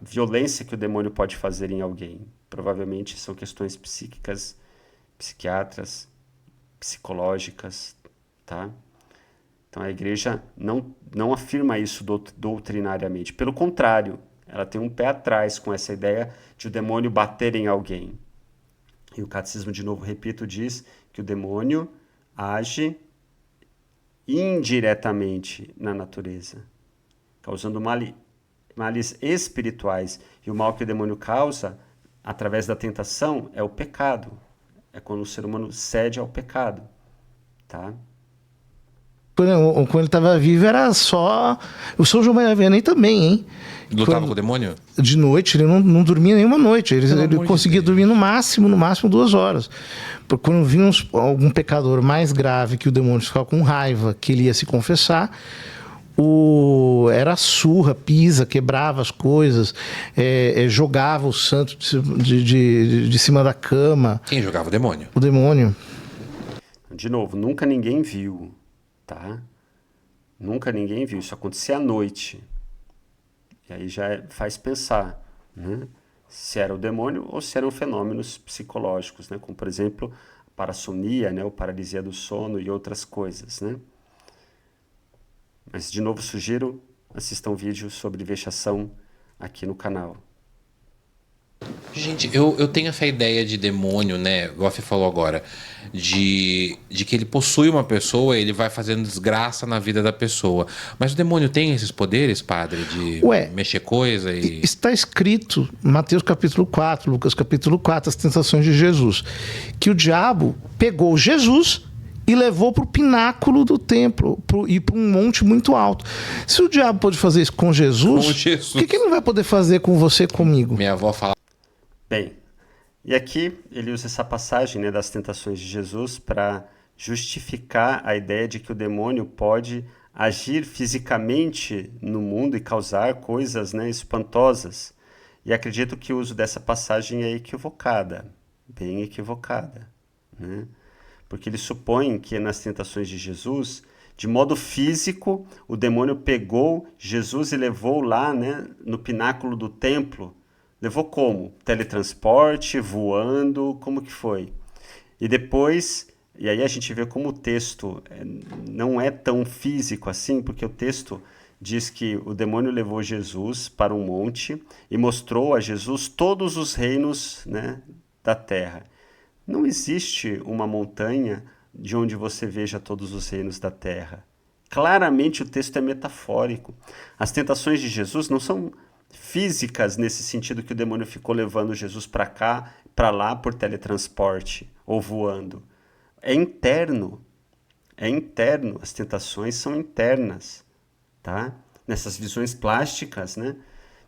violência que o demônio pode fazer em alguém. Provavelmente são questões psíquicas, psiquiatras, psicológicas, tá? Então a igreja não afirma isso doutrinariamente. Pelo contrário, ela tem um pé atrás com essa ideia de o demônio bater em alguém. E o Catecismo, de novo, repito, diz que o demônio age indiretamente na natureza, causando males espirituais. E o mal que o demônio causa, através da tentação, é o pecado. É quando o ser humano cede ao pecado. Tá? Quando ele estava vivo era só... O São João Maria Vianney também, hein? Lutava com o demônio? De noite, ele não dormia nenhuma noite. Ele conseguia dormir no máximo 2 horas. Porque quando vinha algum pecador mais grave, que o demônio ficava com raiva, que ele ia se confessar, era surra, pisa, quebrava as coisas, jogava o santo de cima da cama. Quem jogava o demônio? O demônio. De novo, nunca ninguém viu, tá? Nunca ninguém viu. Isso acontecia à noite. E aí já faz pensar, né? Se era o demônio ou se eram fenômenos psicológicos, né? Como, por exemplo, a parassonia, né? Ou paralisia do sono e outras coisas, né? Mas, de novo, sugiro, assistam um vídeo sobre vexação aqui no canal. Gente, eu tenho essa ideia de demônio, né? Igual você falou agora, de que ele possui uma pessoa e ele vai fazendo desgraça na vida da pessoa. Mas o demônio tem esses poderes, padre, de mexer coisa e... Está escrito, Mateus capítulo 4, Lucas capítulo 4, as tentações de Jesus, que o diabo pegou Jesus e levou para o pináculo do templo e para um monte muito alto. Se o diabo pode fazer isso com Jesus, o que ele não vai poder fazer com você e comigo? Minha avó fala... Bem, e aqui ele usa essa passagem, né, das tentações de Jesus para justificar a ideia de que o demônio pode agir fisicamente no mundo e causar coisas, né, espantosas. E acredito que o uso dessa passagem é equivocada, bem equivocada, né? Porque ele supõe que nas tentações de Jesus, de modo físico, o demônio pegou Jesus e levou lá, né, no pináculo do templo. Levou como? Teletransporte, voando, como que foi? E depois, e aí a gente vê como o texto não é tão físico assim, porque o texto diz que o demônio levou Jesus para um monte e mostrou a Jesus todos os reinos, né, da terra. Não existe uma montanha de onde você veja todos os reinos da terra. Claramente o texto é metafórico. As tentações de Jesus não são físicas nesse sentido que o demônio ficou levando Jesus para cá, para lá por teletransporte ou voando. É interno. É interno. As tentações são internas, tá? Nessas visões plásticas, né?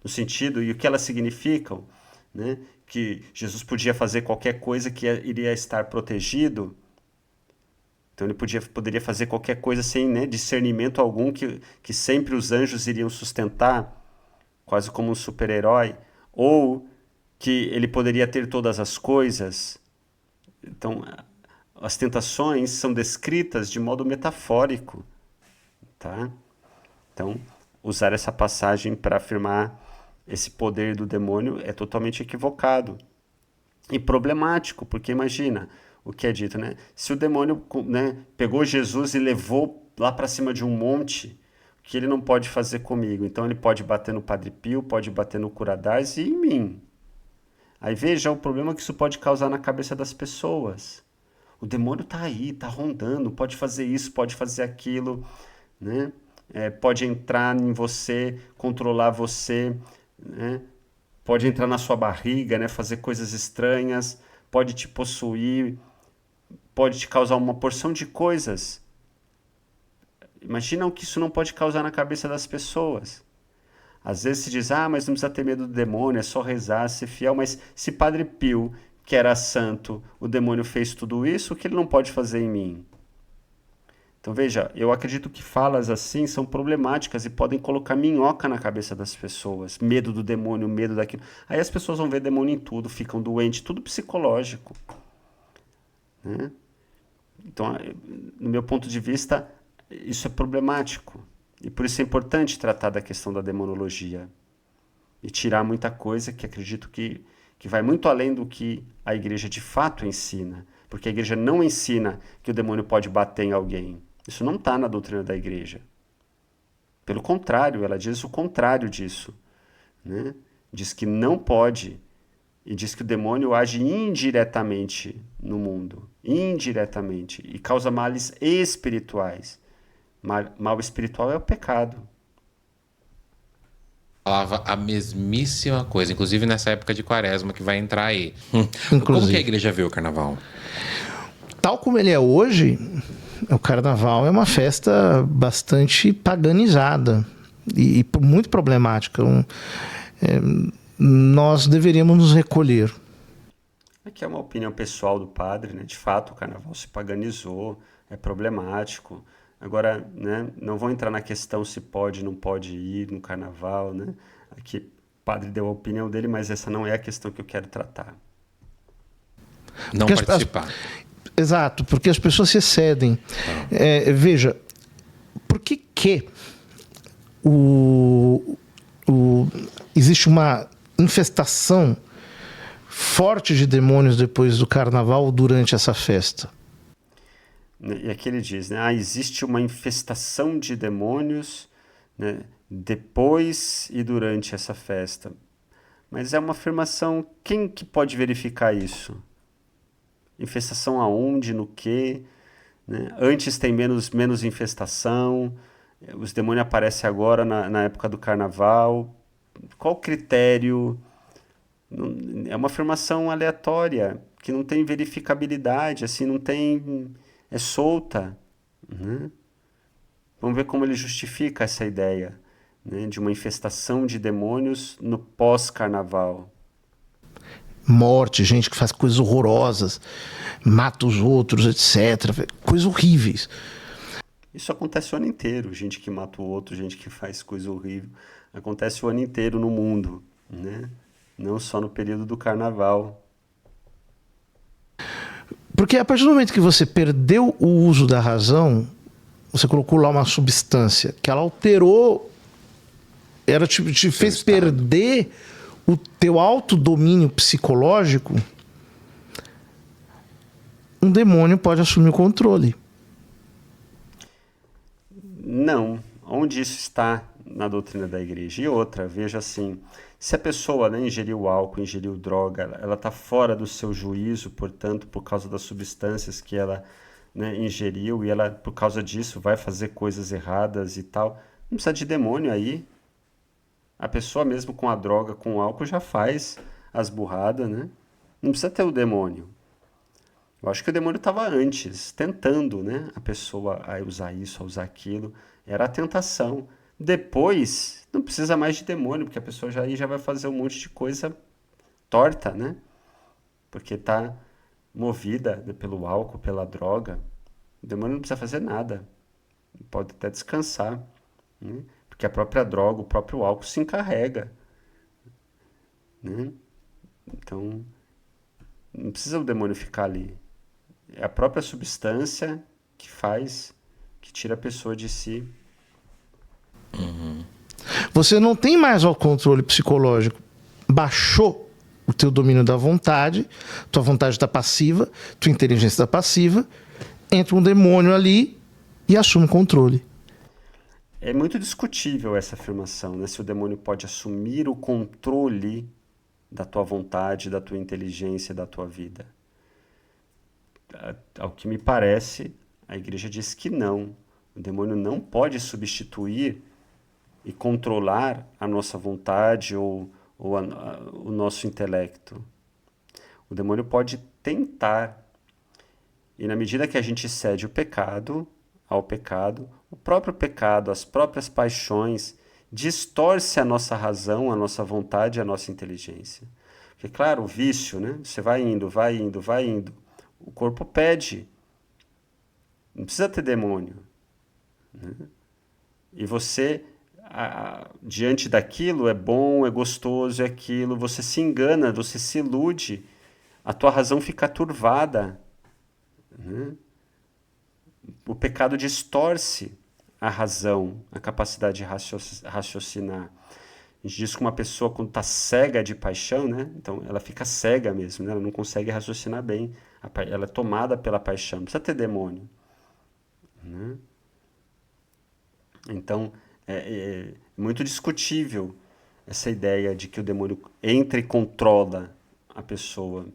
No sentido, e o que elas significam, né? Que Jesus podia fazer qualquer coisa que iria estar protegido. Então ele poderia fazer qualquer coisa sem, né, discernimento algum que sempre os anjos iriam sustentar, quase como um super-herói, ou que ele poderia ter todas as coisas. Então as tentações são descritas de modo metafórico, tá? Então usar essa passagem para afirmar esse poder do demônio é totalmente equivocado e problemático, porque imagina o que é dito, né? Se o demônio, né, pegou Jesus e levou lá para cima de um monte, o que ele não pode fazer comigo? Então ele pode bater no Padre Pio, pode bater no Curadars e em mim. Aí veja o problema que isso pode causar na cabeça das pessoas. O demônio está aí, está rondando, pode fazer isso, pode fazer aquilo, né? Pode entrar em você, controlar você, né? Pode entrar na sua barriga, né? Fazer coisas estranhas, pode te possuir, pode te causar uma porção de coisas. Imagina o que isso não pode causar na cabeça das pessoas. Às vezes se diz, mas não precisa ter medo do demônio, é só rezar, ser fiel. Mas se Padre Pio, que era santo, o demônio fez tudo isso, o que ele não pode fazer em mim? Então veja, eu acredito que falas assim são problemáticas e podem colocar minhoca na cabeça das pessoas. Medo do demônio, medo daquilo. Aí as pessoas vão ver demônio em tudo, ficam doentes, tudo psicológico, né? Então, no meu ponto de vista, isso é problemático. E por isso é importante tratar da questão da demonologia. E tirar muita coisa que acredito que vai muito além do que a igreja de fato ensina. Porque a igreja não ensina que o demônio pode bater em alguém. Isso não está na doutrina da igreja. Pelo contrário, ela diz o contrário disso, né? Diz que não pode. E diz que o demônio age indiretamente no mundo. Indiretamente. E causa males espirituais. Mal espiritual é o pecado. Falava a mesmíssima coisa, inclusive nessa época de quaresma que vai entrar aí. Inclusive. Como que a igreja vê o carnaval? Tal como ele é hoje, o carnaval é uma festa bastante paganizada e muito problemática. Nós deveríamos nos recolher. Aqui é uma opinião pessoal do padre, né? De fato, o carnaval se paganizou, é problemático. Agora, né, não vou entrar na questão se pode, não pode ir no carnaval, né? Aqui o padre deu a opinião dele, mas essa não é a questão que eu quero tratar. Não Porque participar. Exato, porque as pessoas se excedem. Veja, por que existe uma infestação forte de demônios depois do carnaval durante essa festa? E aqui ele diz, né, existe uma infestação de demônios, né, depois e durante essa festa. Mas é uma afirmação, quem que pode verificar isso? Infestação aonde, no quê? Né? Antes tem menos infestação, os demônios aparecem agora na época do carnaval. Qual o critério? É uma afirmação aleatória, que não tem verificabilidade, assim, não tem... é solta, né? Vamos ver como ele justifica essa ideia, né, de uma infestação de demônios no pós-carnaval. Morte, gente que faz coisas horrorosas, mata os outros, etc. Coisas horríveis. Isso acontece o ano inteiro, gente que mata o outro, gente que faz coisa horrível. Acontece o ano inteiro no mundo, né? Não só no período do carnaval. Porque a partir do momento que você perdeu o uso da razão, você colocou lá uma substância que ela alterou, ela te fez perder o teu autodomínio psicológico, um demônio pode assumir o controle. Não. Onde isso está na doutrina da igreja. E outra, veja assim, se a pessoa, né, ingeriu álcool, ingeriu droga, ela está fora do seu juízo, portanto, por causa das substâncias que ela, né, ingeriu, e ela, por causa disso, vai fazer coisas erradas e tal, não precisa de demônio aí. A pessoa mesmo com a droga, com o álcool, já faz as burradas, né? Não precisa ter o demônio. Eu acho que o demônio estava antes, tentando, né, a pessoa a usar isso, a usar aquilo. Era a tentação. Depois, não precisa mais de demônio, porque a pessoa aí já vai fazer um monte de coisa torta, né? Porque está movida, né, pelo álcool, pela droga. O demônio não precisa fazer nada. Pode até descansar, né? Porque a própria droga, o próprio álcool se encarrega, né? Então, não precisa o demônio ficar ali. É a própria substância que faz, que tira a pessoa de si. Você não tem mais o controle psicológico. Baixou o teu domínio da vontade, tua vontade está passiva, tua inteligência está passiva, entra um demônio ali e assume o controle. É muito discutível essa afirmação, né? Se o demônio pode assumir o controle da tua vontade, da tua inteligência, da tua vida. Ao que me parece, a igreja diz que não. O demônio não pode substituir e controlar a nossa vontade ou o nosso intelecto. O demônio pode tentar. E na medida que a gente cede ao pecado, o próprio pecado, as próprias paixões, distorce a nossa razão, a nossa vontade, a nossa inteligência. Porque, claro, o vício, né? Você vai indo, vai indo, vai indo. O corpo pede. Não precisa ter demônio, né? E você, diante daquilo, é bom, é gostoso, é aquilo, você se engana, você se ilude, a tua razão fica turvada, né? O pecado distorce a razão, a capacidade de raciocinar. A gente diz que uma pessoa, quando está cega de paixão, né? Então ela fica cega mesmo, né? Ela não consegue raciocinar bem. Ela é tomada pela paixão. Não precisa ter demônio, né? Então, é muito discutível essa ideia de que o demônio entra e controla a pessoa.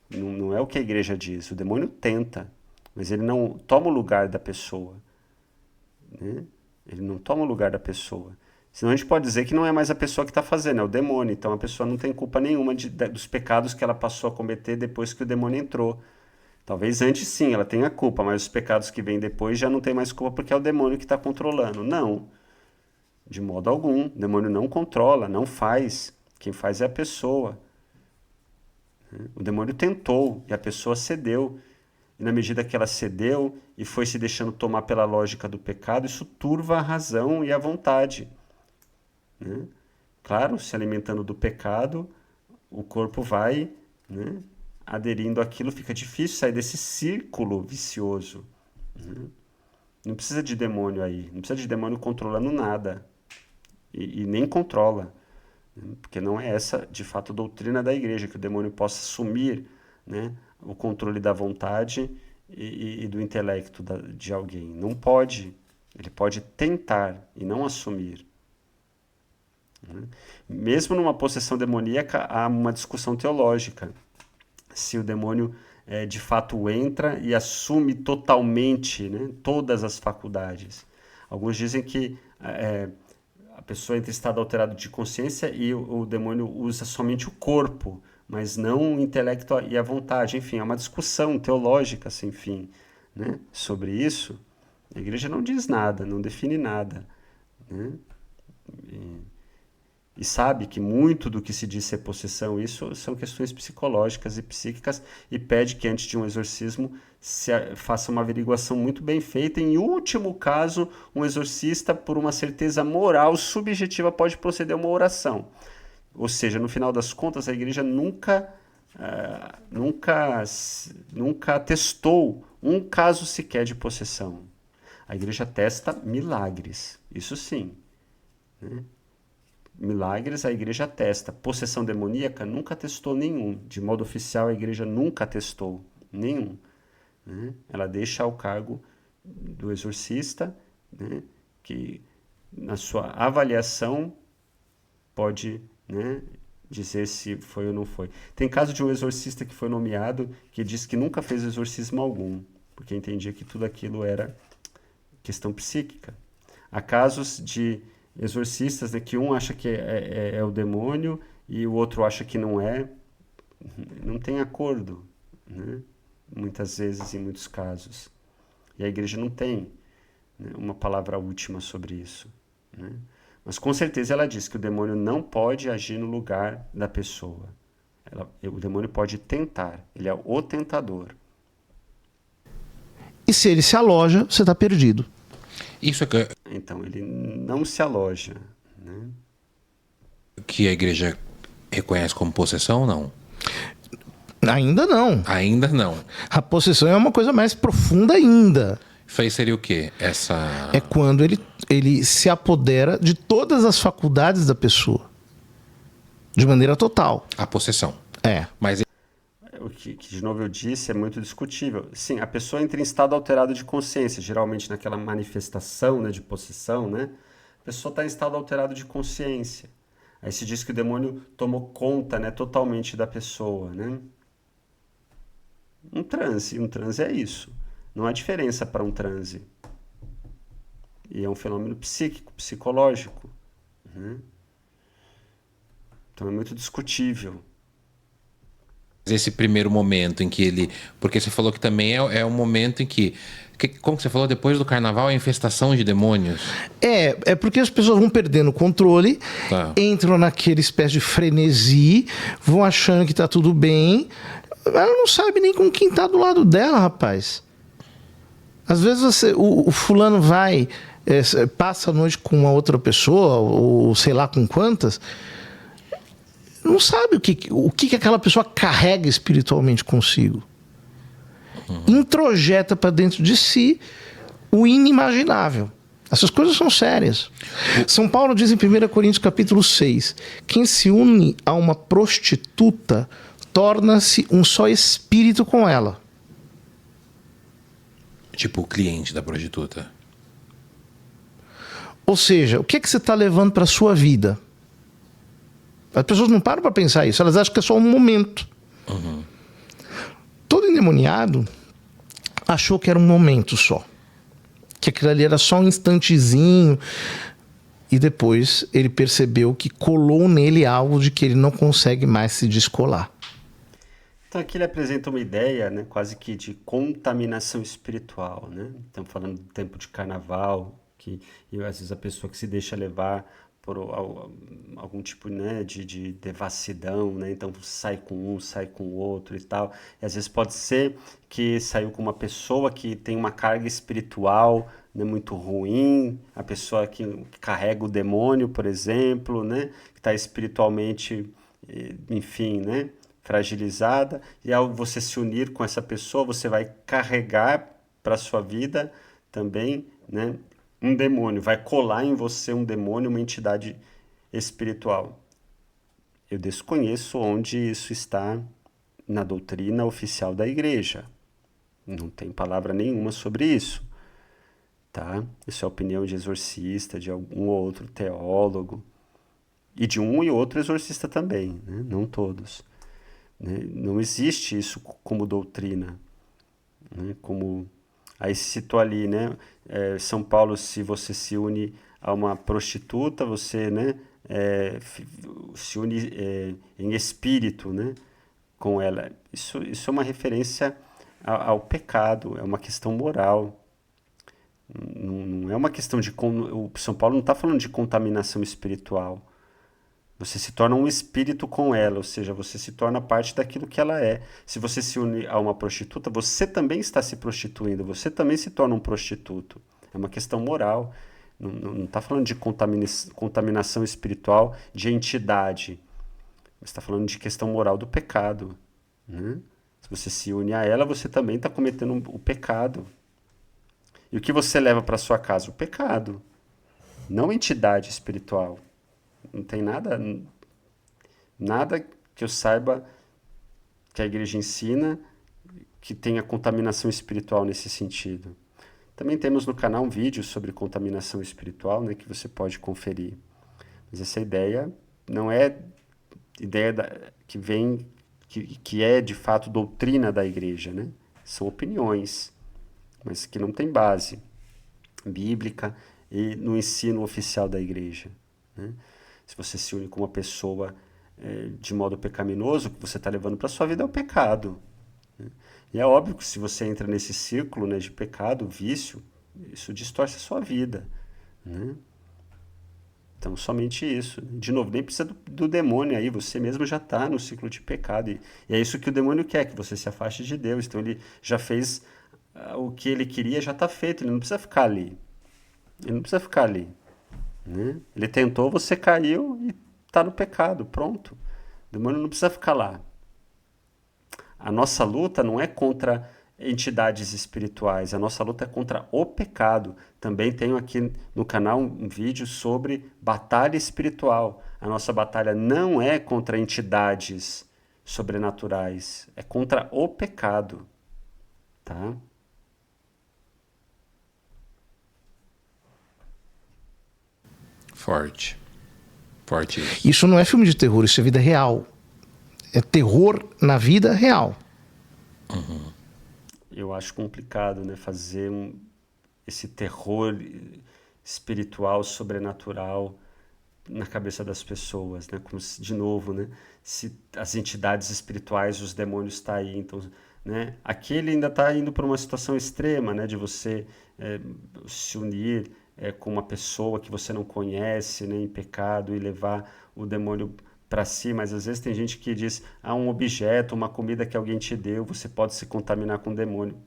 Não é o que a igreja diz. O demônio tenta, mas ele não toma o lugar da pessoa, né? Ele não toma o lugar da pessoa. Senão a gente pode dizer que não é mais a pessoa que está fazendo, é o demônio. Então a pessoa não tem culpa nenhuma dos pecados que ela passou a cometer depois que o demônio entrou. Talvez antes sim, ela tenha culpa, mas os pecados que vêm depois já não tem mais culpa porque é o demônio que está controlando. Não, de modo algum. O demônio não controla, não faz. Quem faz é a pessoa. O demônio tentou e a pessoa cedeu. E na medida que ela cedeu e foi se deixando tomar pela lógica do pecado, isso turva a razão e a vontade, né? Claro, se alimentando do pecado, o corpo vai, né, aderindo àquilo, fica difícil sair desse círculo vicioso, né? Não precisa de demônio aí, não precisa de demônio controlando nada, e nem controla, né? Porque não é essa, de fato, a doutrina da igreja, que o demônio possa assumir, né, o controle da vontade e do intelecto de alguém. Não pode. Ele pode tentar e não assumir, né? Mesmo numa possessão demoníaca, há uma discussão teológica. Se o demônio de fato entra e assume totalmente, né, todas as faculdades. Alguns dizem que a pessoa entra em estado alterado de consciência e o demônio usa somente o corpo, mas não o intelecto e a vontade. Enfim, é uma discussão teológica sem fim, né, sobre isso. A igreja não diz nada, não define nada, né? E sabe que muito do que se diz ser possessão, isso são questões psicológicas e psíquicas, e pede que antes de um exorcismo se faça uma averiguação muito bem feita. Em último caso, um exorcista, por uma certeza moral subjetiva, pode proceder a uma oração. Ou seja, no final das contas, a igreja nunca testou um caso sequer de possessão. A igreja testa milagres, isso sim, né? Milagres a igreja testa. Possessão demoníaca nunca testou nenhum. De modo oficial, a igreja nunca testou nenhum, né? Ela deixa ao cargo do exorcista, né, que na sua avaliação, pode, né, dizer se foi ou não foi. Tem caso de um exorcista que foi nomeado que disse que nunca fez exorcismo algum, porque entendia que tudo aquilo era questão psíquica. Há casos de exorcistas, né, que um acha que é o demônio e o outro acha que não é. Não tem acordo, né? Muitas vezes, em muitos casos. E a igreja não tem, né, uma palavra última sobre isso, né? Mas com certeza ela diz que o demônio não pode agir no lugar da pessoa. O demônio pode tentar, ele é o tentador. E se ele se aloja, você está perdido. Isso é Então, ele não se aloja, né? que a igreja reconhece como possessão ou não? Ainda não. Ainda não. A possessão é uma coisa mais profunda ainda. Isso aí seria o quê? É quando ele se apodera de todas as faculdades da pessoa. De maneira total. A possessão. É. Mas O que, de novo, eu disse é muito discutível. Sim, a pessoa entra em estado alterado de consciência, geralmente naquela manifestação, né, de possessão, né? A pessoa está em estado alterado de consciência. Aí se diz que o demônio tomou conta, né, totalmente da pessoa, né? Um transe é isso. Não há diferença para um transe. E é um fenômeno psíquico, psicológico, né? Então é muito discutível. esse primeiro momento em que ele... Porque você falou que também é um momento em que... Como que você falou? Depois do carnaval, a infestação de demônios. É porque as pessoas vão perdendo o controle, Tá. entram naquela espécie de frenesi, vão achando que tá tudo bem. Ela não sabe nem com quem tá do lado dela, rapaz. Às vezes o fulano vai, passa a noite com uma outra pessoa, ou sei lá com quantas, não sabe o que aquela pessoa carrega espiritualmente consigo. Introjeta para dentro de si o inimaginável. Essas coisas são sérias. São Paulo diz em 1 Coríntios capítulo 6, quem se une a uma prostituta torna-se um só espírito com ela. Tipo o cliente da prostituta. Ou seja, o que é que você está levando para a sua vida? As pessoas não param para pensar isso, elas acham que é só um momento. Uhum. Todo endemoniado achou que era um momento só. Que aquilo ali era só um instantezinho. E depois ele percebeu que colou nele algo de que ele não consegue mais se descolar. Então aqui ele apresenta uma ideia, né, quase que de contaminação espiritual, né? Estamos falando do tempo de carnaval, e às vezes a pessoa que se deixa levar por algum tipo, né, de devassidão, né? Então sai com um, sai com o outro e tal. E às vezes pode ser que saiu com uma pessoa que tem uma carga espiritual, né, muito ruim, a pessoa que carrega o demônio, por exemplo, né, que está espiritualmente, enfim, né, fragilizada, e ao você se unir com essa pessoa, você vai carregar para a sua vida também, né, um demônio, vai colar em você um demônio, uma entidade espiritual. Eu desconheço onde isso está na doutrina oficial da igreja. Não tem palavra nenhuma sobre isso, tá? Isso é a opinião de exorcista, de algum ou outro teólogo, e de um e outro exorcista também, né? Não todos. Não existe isso como doutrina, né? Como aí se citou ali, né? São Paulo, se você se une a uma prostituta, você, né, se une em espírito, né, com ela. Isso é uma referência ao pecado, é uma questão moral. Não é uma questão de... O São Paulo não está falando de contaminação espiritual. Você se torna um espírito com ela, ou seja, você se torna parte daquilo que ela é. Se você se une a uma prostituta, você também está se prostituindo, você também se torna um prostituto. É uma questão moral. Não está falando de contaminação espiritual, de entidade. Você está falando de questão moral do pecado, né? Se você se une a ela, você também está cometendo o pecado. E o que você leva para sua casa? O pecado, não entidade espiritual. Não tem nada que eu saiba que a igreja ensina que tenha contaminação espiritual nesse sentido. Também temos no canal um vídeo sobre contaminação espiritual, né, que você pode conferir. Mas essa ideia não é ideia que vem, que é de fato doutrina da igreja, né? São opiniões, mas que não tem base bíblica e no ensino oficial da igreja, né? Se você se une com uma pessoa de modo pecaminoso, o que você está levando para a sua vida é o pecado, né? E é óbvio que se você entra nesse círculo, né, de pecado, vício, isso distorce a sua vida, né? Então, somente isso. De novo, nem precisa do demônio aí, você mesmo já está no ciclo de pecado. E é isso que o demônio quer, que você se afaste de Deus. Então, ele já fez o que ele queria, já está feito, ele não precisa ficar ali. Ele não precisa ficar ali, né? Ele tentou, você caiu e está no pecado, pronto. O demônio não precisa ficar lá. A nossa luta não é contra entidades espirituais, a nossa luta é contra o pecado. Também tenho aqui no canal um vídeo sobre batalha espiritual. A nossa batalha não é contra entidades sobrenaturais, é contra o pecado, tá? Forte. Forte isso. Isso não é filme de terror, isso é vida real. É terror na vida real. Uhum. Eu acho complicado, né, fazer esse terror espiritual, sobrenatural na cabeça das pessoas, né? Como se, de novo, né, se as entidades espirituais, os demônios estão aí, então, né, aqui ele ainda está indo para uma situação extrema, né, de você se unir com uma pessoa que você não conhece, né, em pecado, e levar o demônio para si, mas às vezes tem gente que diz, um objeto, uma comida que alguém te deu, você pode se contaminar com o demônio.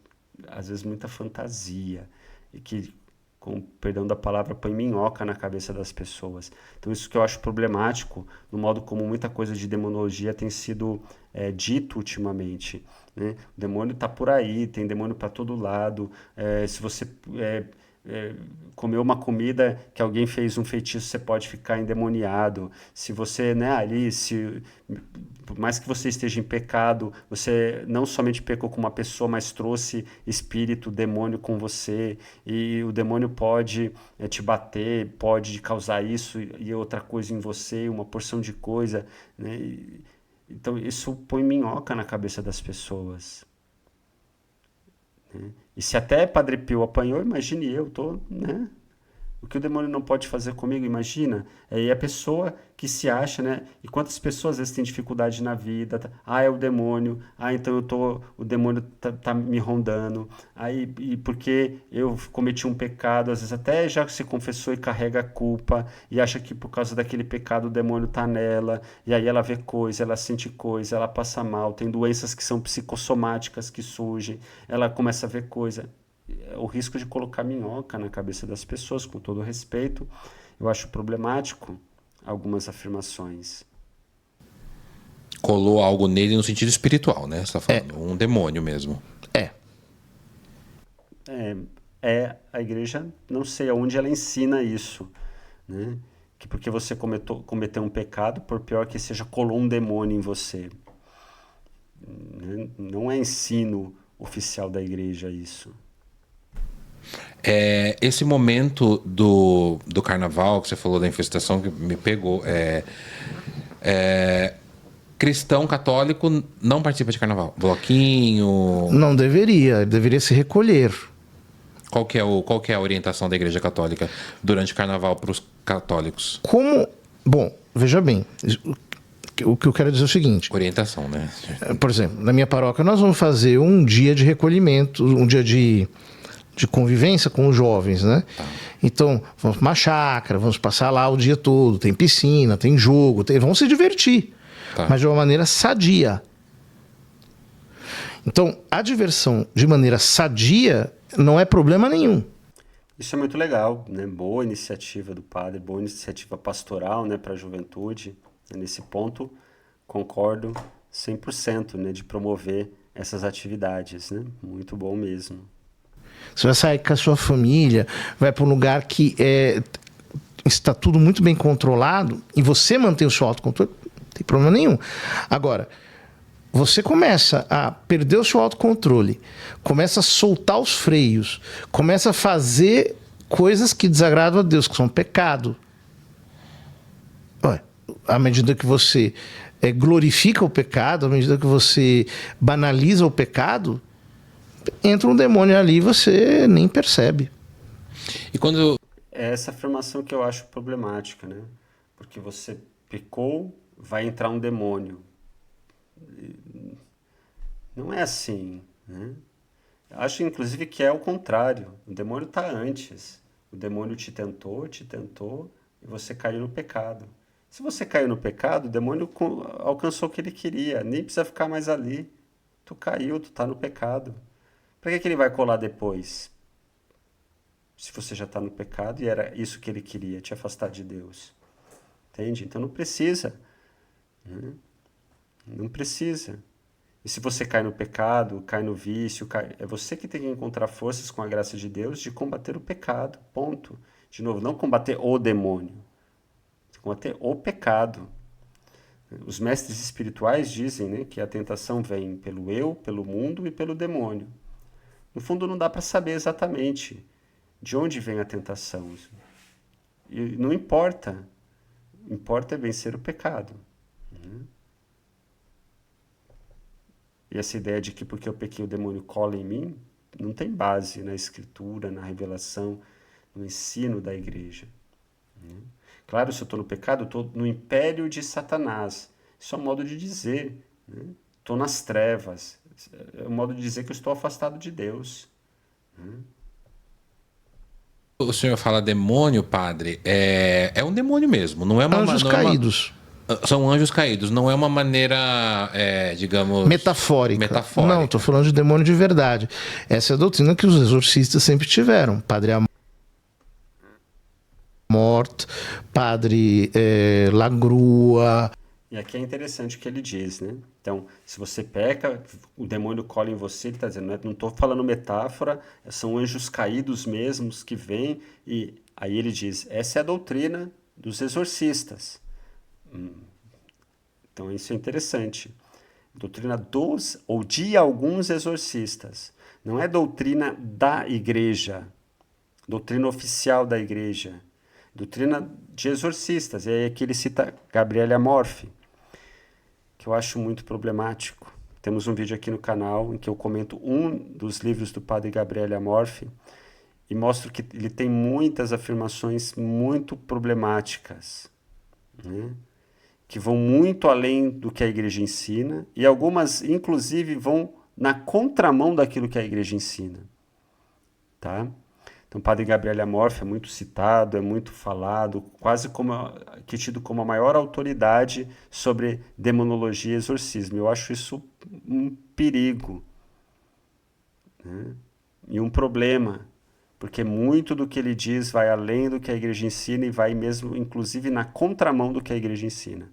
Às vezes muita fantasia, e que, com perdão da palavra, põe minhoca na cabeça das pessoas. Então isso que eu acho problemático, no modo como muita coisa de demonologia tem sido dito ultimamente, né? O demônio está por aí, tem demônio para todo lado. Se você comeu uma comida que alguém fez um feitiço, você pode ficar endemoniado. Se você, né, por mais que você esteja em pecado, você não somente pecou com uma pessoa, mas trouxe espírito, demônio com você, e o demônio pode te bater, pode causar isso e outra coisa em você, uma porção de coisa, né? Então isso põe minhoca na cabeça das pessoas, né? E se até Padre Pio apanhou, imagine eu, né? O que o demônio não pode fazer comigo, imagina. É a pessoa que se acha, né? E quantas pessoas às vezes têm dificuldade na vida, é o demônio, então o demônio tá me rondando, e porque eu cometi um pecado, às vezes até já se confessou e carrega a culpa, e acha que por causa daquele pecado o demônio tá nela, e aí ela vê coisa, ela sente coisa, ela passa mal, tem doenças que são psicossomáticas que surgem, ela começa a ver coisa. O risco de colocar minhoca na cabeça das pessoas, com todo respeito, eu acho problemático algumas afirmações. Colou algo nele no sentido espiritual, né? Você está falando, um demônio mesmo. A igreja, não sei aonde ela ensina isso, né? Que porque você cometeu um pecado, por pior que seja, colou um demônio em você. Não é ensino oficial da igreja isso. Esse momento do carnaval, que você falou da infestação, que me pegou, cristão católico não participa de carnaval? Bloquinho? Não deveria se recolher. Qual que é a orientação da Igreja Católica durante o carnaval para os católicos? Bom, veja bem, o que eu quero dizer é o seguinte. Orientação, né? Por exemplo, na minha paróquia nós vamos fazer um dia de recolhimento, um dia de convivência com os jovens, né? Tá. Então, vamos para uma chácara, vamos passar lá o dia todo, tem piscina, tem jogo, vamos se divertir, tá, mas de uma maneira sadia. Então, a diversão de maneira sadia não é problema nenhum. Isso é muito legal, né? Boa iniciativa do padre, boa iniciativa pastoral, né, para a juventude. Nesse ponto, concordo 100%, né, de promover essas atividades, né? Muito bom mesmo. Você vai sair com a sua família, vai para um lugar que está tudo muito bem controlado e você mantém o seu autocontrole, não tem problema nenhum. Agora, você começa a perder o seu autocontrole, começa a soltar os freios, começa a fazer coisas que desagradam a Deus, que são pecado. Olha, à medida que você glorifica o pecado, à medida que você banaliza o pecado, entra um demônio ali e você nem percebe. E quando... É essa afirmação que eu acho problemática, né? Porque você pecou, vai entrar um demônio. Não é assim, né? Acho, inclusive, que é o contrário. O demônio está antes. O demônio te tentou, e você caiu no pecado. Se você caiu no pecado, o demônio alcançou o que ele queria. Nem precisa ficar mais ali. Tu caiu, tu está no pecado. Para que ele vai colar depois? Se você já está no pecado e era isso que ele queria, te afastar de Deus. Entende? Então não precisa. Né? Não precisa. E se você cai no pecado, cai no vício, é você que tem que encontrar forças com a graça de Deus de combater o pecado. Ponto. De novo, não combater o demônio. Combater o pecado. Os mestres espirituais dizem, né, que a tentação vem pelo eu, pelo mundo e pelo demônio. No fundo, não dá para saber exatamente de onde vem a tentação. E não importa. Importa é vencer o pecado. E essa ideia de que porque eu pequei o demônio cola em mim, não tem base na escritura, na revelação, no ensino da igreja. Claro, se eu estou no pecado, eu estou no império de Satanás. Isso é um modo de dizer. Estou nas trevas. É um modo de dizer que eu estou afastado de Deus. O senhor fala demônio, padre, é um demônio mesmo, não é uma... Anjos caídos. São anjos caídos, não é uma maneira, digamos... Metafórica. Não, estou falando de demônio de verdade. Essa é a doutrina que os exorcistas sempre tiveram. Padre Amort, Padre Lagrua. E aqui é interessante o que ele diz, né? Então, se você peca, o demônio cola em você, ele está dizendo, não estou falando metáfora, são anjos caídos mesmos que vêm, e aí ele diz, essa é a doutrina dos exorcistas. Então isso é interessante. Doutrina dos ou de alguns exorcistas. Não é doutrina da igreja, doutrina oficial da igreja. Doutrina de exorcistas. E aí aqui ele cita Gabriele Amorfi, que eu acho muito problemático. Temos um vídeo aqui no canal em que eu comento um dos livros do padre Gabriele Amorfi e mostro que ele tem muitas afirmações muito problemáticas, né? Que vão muito além do que a igreja ensina, e algumas, inclusive, vão na contramão daquilo que a igreja ensina. Tá? Então, o padre Gabriele Amorfi é muito citado, é muito falado, quase que tido como a maior autoridade sobre demonologia e exorcismo. Eu acho isso um perigo, né? E um problema, porque muito do que ele diz vai além do que a igreja ensina e vai mesmo, inclusive, na contramão do que a igreja ensina.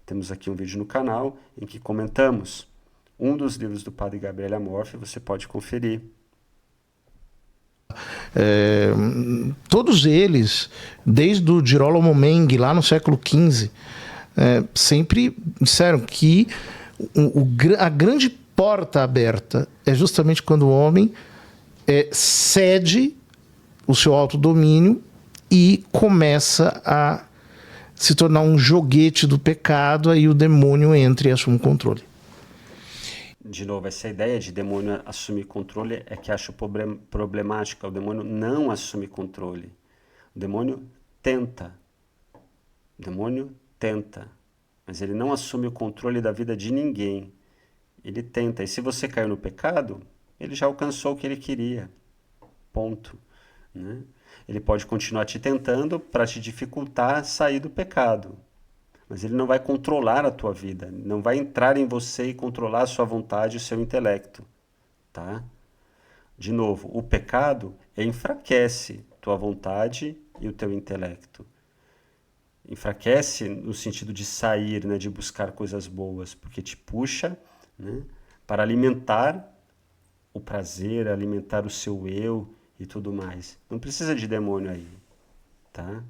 Temos aqui um vídeo no canal em que comentamos um dos livros do padre Gabriele Amorfi, você pode conferir. Todos eles, desde o Girolamo Menghi, lá no século XV, sempre disseram que a grande porta aberta é justamente quando o homem cede o seu autodomínio e começa a se tornar um joguete do pecado, aí o demônio entra e assume o controle. De novo, essa ideia de demônio assumir controle é que acho problemática. O demônio não assume controle. O demônio tenta. O demônio tenta. Mas ele não assume o controle da vida de ninguém. Ele tenta. E se você caiu no pecado, ele já alcançou o que ele queria. Ponto. Né? Ele pode continuar te tentando para te dificultar sair do pecado. Mas ele não vai controlar a tua vida, não vai entrar em você e controlar a sua vontade e o seu intelecto. Tá? De novo, o pecado enfraquece tua vontade e o teu intelecto. Enfraquece no sentido de sair, né, de buscar coisas boas, porque te puxa, né, para alimentar o prazer, alimentar o seu eu e tudo mais. Não precisa de demônio aí, tá?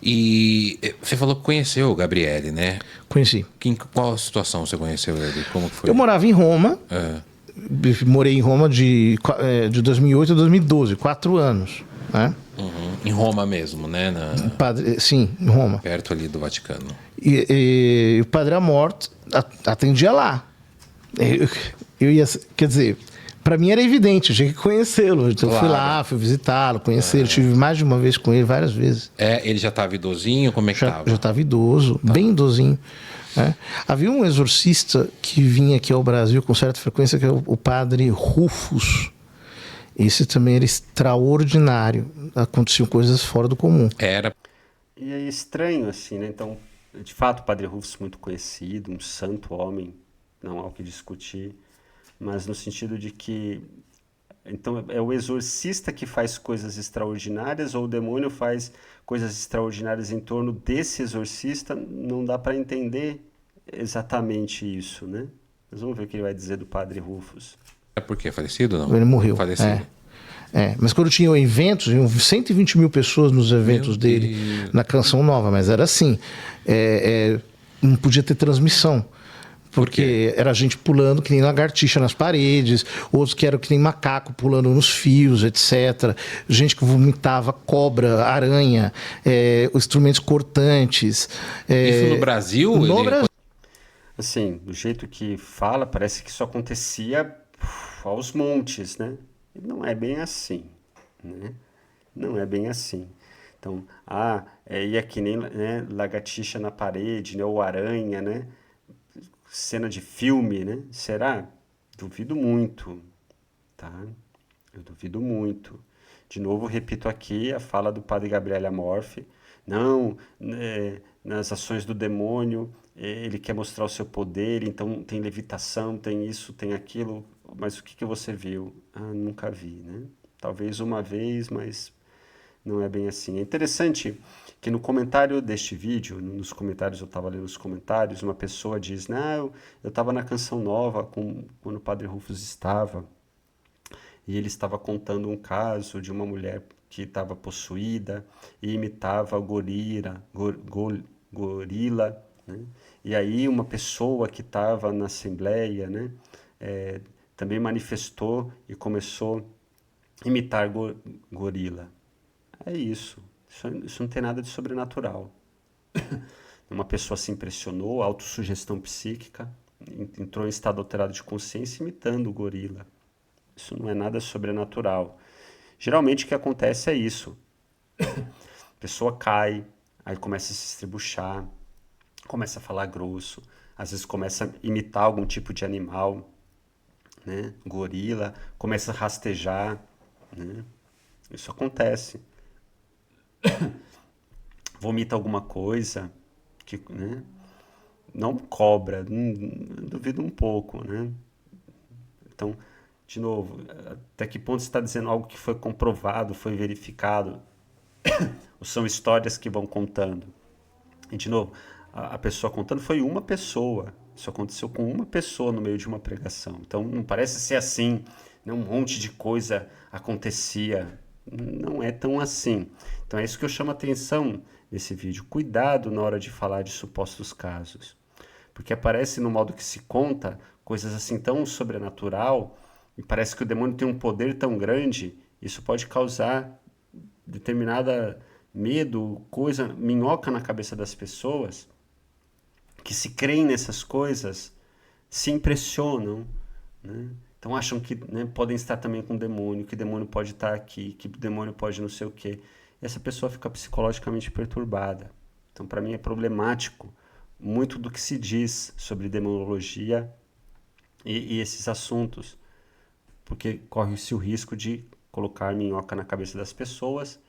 E você falou que conheceu o Gabriele, né? Conheci. Qual situação você conheceu ele? Como que foi? Eu morava em Roma. Morei em Roma de 2008 a 2012, 4 anos. Né? Em Roma mesmo, né? Sim, em Roma. Perto ali do Vaticano. E o Padre Amorth atendia lá. Eu ia, quer dizer, para mim era evidente, eu tinha que conhecê-lo. Então eu fui lá, fui visitá-lo, conhecê-lo. Tive mais de uma vez com ele, várias vezes. Ele já estava idosinho? Como é que estava? Já estava idoso, bem idosinho. Né? Havia um exorcista que vinha aqui ao Brasil com certa frequência, que é o Padre Rufus. Esse também era extraordinário. Aconteciam coisas fora do comum. Era. E é estranho, assim, né? Então, de fato, o Padre Rufus muito conhecido, um santo homem, não há o que discutir, mas no sentido de que, então, é o exorcista que faz coisas extraordinárias ou o demônio faz coisas extraordinárias em torno desse exorcista? Não dá para entender exatamente isso, né? Mas vamos ver o que ele vai dizer do Padre Rufus. É porque falecido, não? Ele morreu. Falecido. Mas quando tinham eventos, iam 120 mil pessoas nos eventos dele na Canção Nova, mas era assim, não podia ter transmissão. Porque era gente pulando que nem lagartixa nas paredes, outros que eram que nem macaco pulando nos fios, etc. Gente que vomitava cobra, aranha, instrumentos cortantes. Isso no Brasil? No Brasil. Assim, do jeito que fala, parece que isso acontecia aos montes, né? E não é bem assim, né? Não é bem assim. Então, ia que nem, né, lagartixa na parede, né? Ou aranha, né? Cena de filme, né? Será? Duvido muito, tá? Eu duvido muito. De novo, repito aqui a fala do Padre Gabriele Amorth. Não, nas ações do demônio, ele quer mostrar o seu poder, então tem levitação, tem isso, tem aquilo, mas o que você viu? Nunca vi, né? Talvez uma vez, mas não é bem assim. É interessante que no comentário deste vídeo, nos comentários, eu estava lendo os comentários, uma pessoa diz, não, eu estava na Canção Nova quando o Padre Rufus estava, e ele estava contando um caso de uma mulher que estava possuída e imitava o gorila, né? E aí uma pessoa que estava na Assembleia, né, também manifestou e começou a imitar gorila. É isso. Isso não tem nada de sobrenatural. Uma pessoa se impressionou, autossugestão psíquica, entrou em estado alterado de consciência imitando o gorila. Isso não é nada sobrenatural. Geralmente o que acontece é isso. A pessoa cai, aí começa a se estribuchar, começa a falar grosso, às vezes começa a imitar algum tipo de animal, né? Gorila, começa a rastejar, né? Isso acontece. Vomita alguma coisa, né? Não cobra, duvido um pouco, né? Então, de novo, até que ponto você está dizendo algo que foi comprovado, foi verificado? Ou são histórias que vão contando? E, de novo, a pessoa contando foi uma pessoa. Isso aconteceu com uma pessoa no meio de uma pregação. Então, não parece ser assim, né? Um monte de coisa acontecia. Não é tão assim. Então, é isso que eu chamo a atenção nesse vídeo. Cuidado na hora de falar de supostos casos. Porque aparece no modo que se conta coisas assim tão sobrenatural e parece que o demônio tem um poder tão grande, isso pode causar determinada medo, coisa, minhoca na cabeça das pessoas que se creem nessas coisas, se impressionam, né? Então acham que, né, podem estar também com o demônio, que o demônio pode estar aqui, que o demônio pode não sei o quê. E essa pessoa fica psicologicamente perturbada. Então, para mim, é problemático muito do que se diz sobre demonologia e esses assuntos, porque corre-se o risco de colocar minhoca na cabeça das pessoas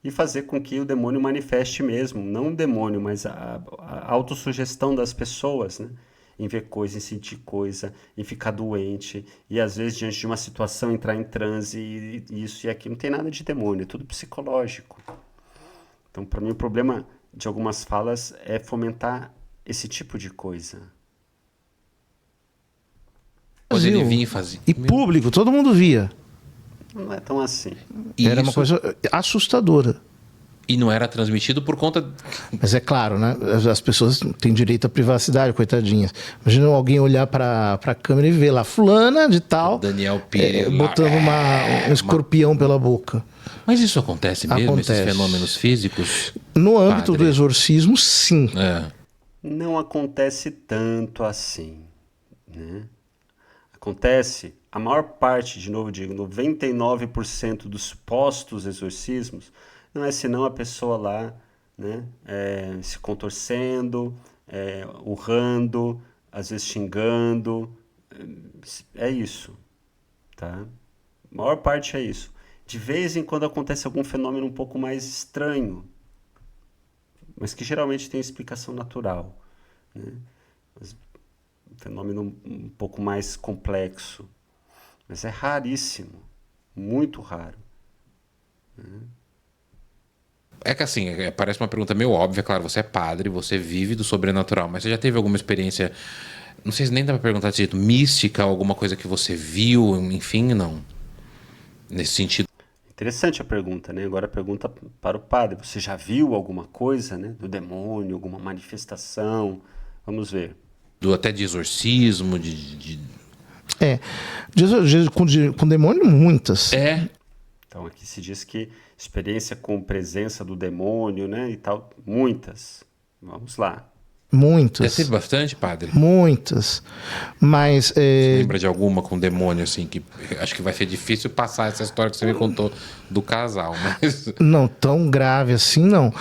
e fazer com que o demônio manifeste mesmo, não o demônio, mas a autossugestão das pessoas, né? Em ver coisa, em sentir coisa, em ficar doente, e às vezes diante de uma situação entrar em transe, e isso e aquilo. Não tem nada de demônio, é tudo psicológico. Então, para mim, o problema de algumas falas é fomentar esse tipo de coisa. Quando ele vinha e fazia. E público, todo mundo via. Não é tão assim. Era uma coisa assustadora. E não era transmitido por conta... Mas é claro, né? As pessoas têm direito à privacidade, coitadinhas. Imagina alguém olhar para a câmera e ver lá, fulana de tal, Daniel Pires botando um escorpião pela boca. Mas isso acontece mesmo, Acontece. esses fenômenos físicos? No âmbito Padre? do exorcismo, sim. Não acontece tanto assim, né? Acontece, a maior parte, de novo digo, 99% dos supostos exorcismos, não é senão a pessoa lá, né, se contorcendo, urrando, às vezes xingando, é isso, tá? A maior parte é isso. De vez em quando acontece algum fenômeno um pouco mais estranho, mas que geralmente tem explicação natural, né? Um fenômeno um pouco mais complexo, mas é raríssimo, muito raro. É que assim, parece uma pergunta meio óbvia, claro, você é padre, você vive do sobrenatural, mas você já teve alguma experiência, não sei se nem dá pra perguntar de jeito, mística, alguma coisa que você viu, enfim, não? Nesse sentido. Interessante a pergunta, né? Agora a pergunta para o padre. Você já viu alguma coisa, né, do demônio, alguma manifestação? Vamos ver. Até de exorcismo, Com demônio, muitas. Então aqui se diz que experiência com presença do demônio, né, e tal, muitas. Vamos lá. Muitas. Já teve bastante, padre? Muitas. Mas... Você lembra de alguma com demônio, assim, que acho que vai ser difícil passar essa história que você me contou do casal, mas... Não, tão grave assim, não.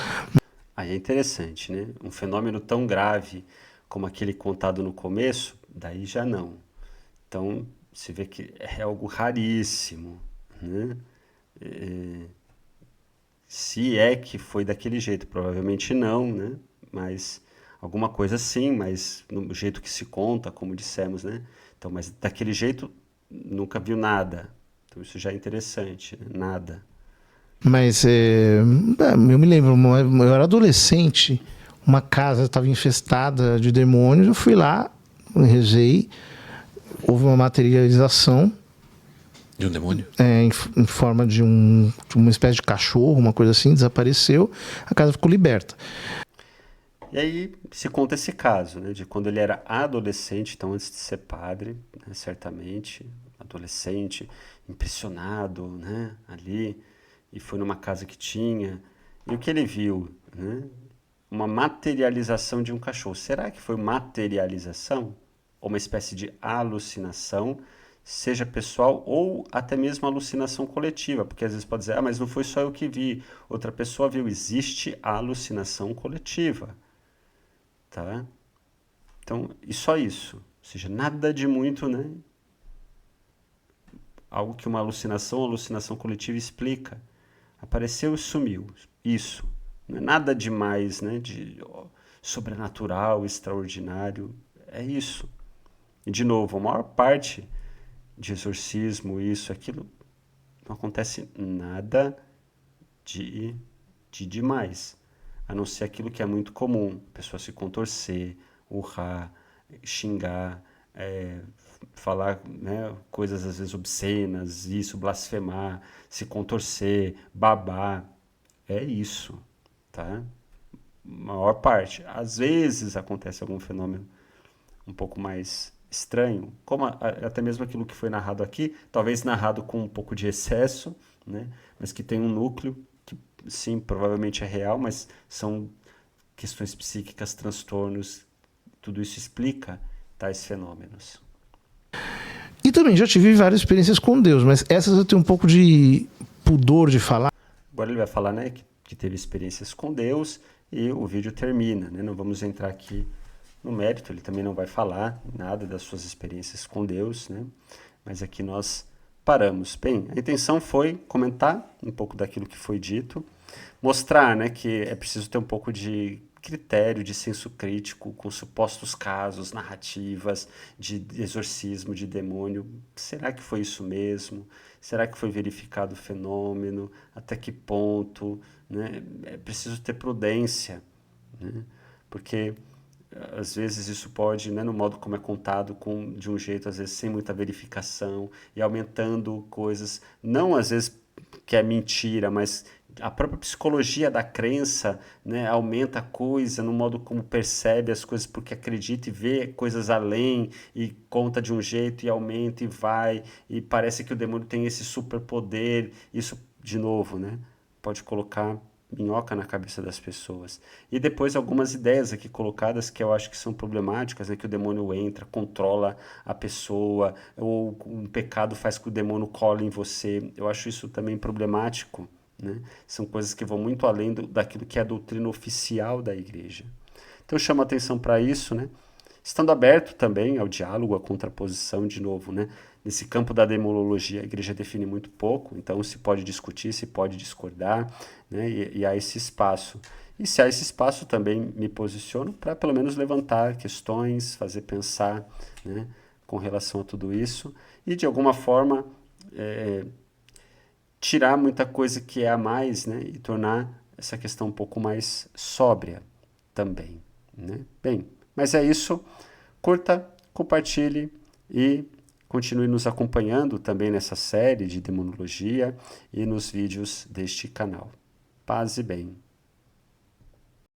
Aí é interessante, né? Um fenômeno tão grave como aquele contado no começo, daí já não. Então, se vê que é algo raríssimo, né? Se é que foi daquele jeito, provavelmente não, né? Mas alguma coisa sim, mas no jeito que se conta, como dissemos, né? Então, mas daquele jeito nunca viu nada. Então isso já é interessante, né? Nada. Mas eu me lembro, eu era adolescente, uma casa estava infestada de demônios, eu fui lá, rezei, houve uma materialização. De um demônio? Em forma de uma espécie de cachorro, uma coisa assim, desapareceu, a casa ficou liberta. E aí se conta esse caso, né, de quando ele era adolescente, então antes de ser padre, né, certamente, adolescente, impressionado, né, ali, e foi numa casa que tinha, e o que ele viu, né, uma materialização de um cachorro. Será que foi materialização? Ou uma espécie de alucinação, seja pessoal ou até mesmo alucinação coletiva, porque às vezes pode dizer, mas não foi só eu que vi, outra pessoa viu. Existe a alucinação coletiva, tá? Então, e só isso, ou seja, nada de muito, né? Algo que uma alucinação coletiva explica. Apareceu e sumiu, isso. Não é nada demais, né? De sobrenatural, extraordinário, é isso. E de novo, a maior parte de exorcismo, isso, aquilo, não acontece nada de demais, a não ser aquilo que é muito comum, a pessoa se contorcer, urrar, xingar, falar, né, coisas às vezes obscenas, isso, blasfemar, se contorcer, babar, é isso, tá? Maior parte. Às vezes acontece algum fenômeno um pouco mais estranho, como até mesmo aquilo que foi narrado aqui, talvez narrado com um pouco de excesso, né? Mas que tem um núcleo que, sim, provavelmente é real, mas são questões psíquicas, transtornos, tudo isso explica tais fenômenos. E também já tive várias experiências com Deus, mas essas eu tenho um pouco de pudor de falar. Agora ele vai falar, né, que teve experiências com Deus e o vídeo termina, né? Não vamos entrar aqui no mérito, ele também não vai falar nada das suas experiências com Deus, né? Mas aqui nós paramos. Bem, a intenção foi comentar um pouco daquilo que foi dito, mostrar, né, que é preciso ter um pouco de critério, de senso crítico, com supostos casos, narrativas de exorcismo, de demônio. Será que foi isso mesmo? Será que foi verificado o fenômeno? Até que ponto? Né? É preciso ter prudência, né? Porque às vezes isso pode, né, no modo como é contado, de um jeito, às vezes sem muita verificação, e aumentando coisas, não às vezes que é mentira, mas a própria psicologia da crença, né, aumenta a coisa no modo como percebe as coisas, porque acredita e vê coisas além e conta de um jeito e aumenta e vai, e parece que o demônio tem esse superpoder. Isso, de novo, né, pode colocar minhoca na cabeça das pessoas. E depois algumas ideias aqui colocadas que eu acho que são problemáticas, né, que o demônio entra, controla a pessoa, ou um pecado faz que o demônio cole em você. Eu acho isso também problemático, né? São coisas que vão muito além daquilo que é a doutrina oficial da igreja. Então eu chamo a atenção para isso, né? Estando aberto também ao diálogo, à contraposição, de novo, né? Nesse campo da demonologia, a igreja define muito pouco, então se pode discutir, se pode discordar, né? E há esse espaço. E se há esse espaço, também me posiciono para pelo menos levantar questões, fazer pensar, né, com relação a tudo isso, e de alguma forma tirar muita coisa que é a mais, né, e tornar essa questão um pouco mais sóbria também, né? Bem, mas é isso. Curta, compartilhe e continue nos acompanhando também nessa série de demonologia e nos vídeos deste canal. Paz e bem.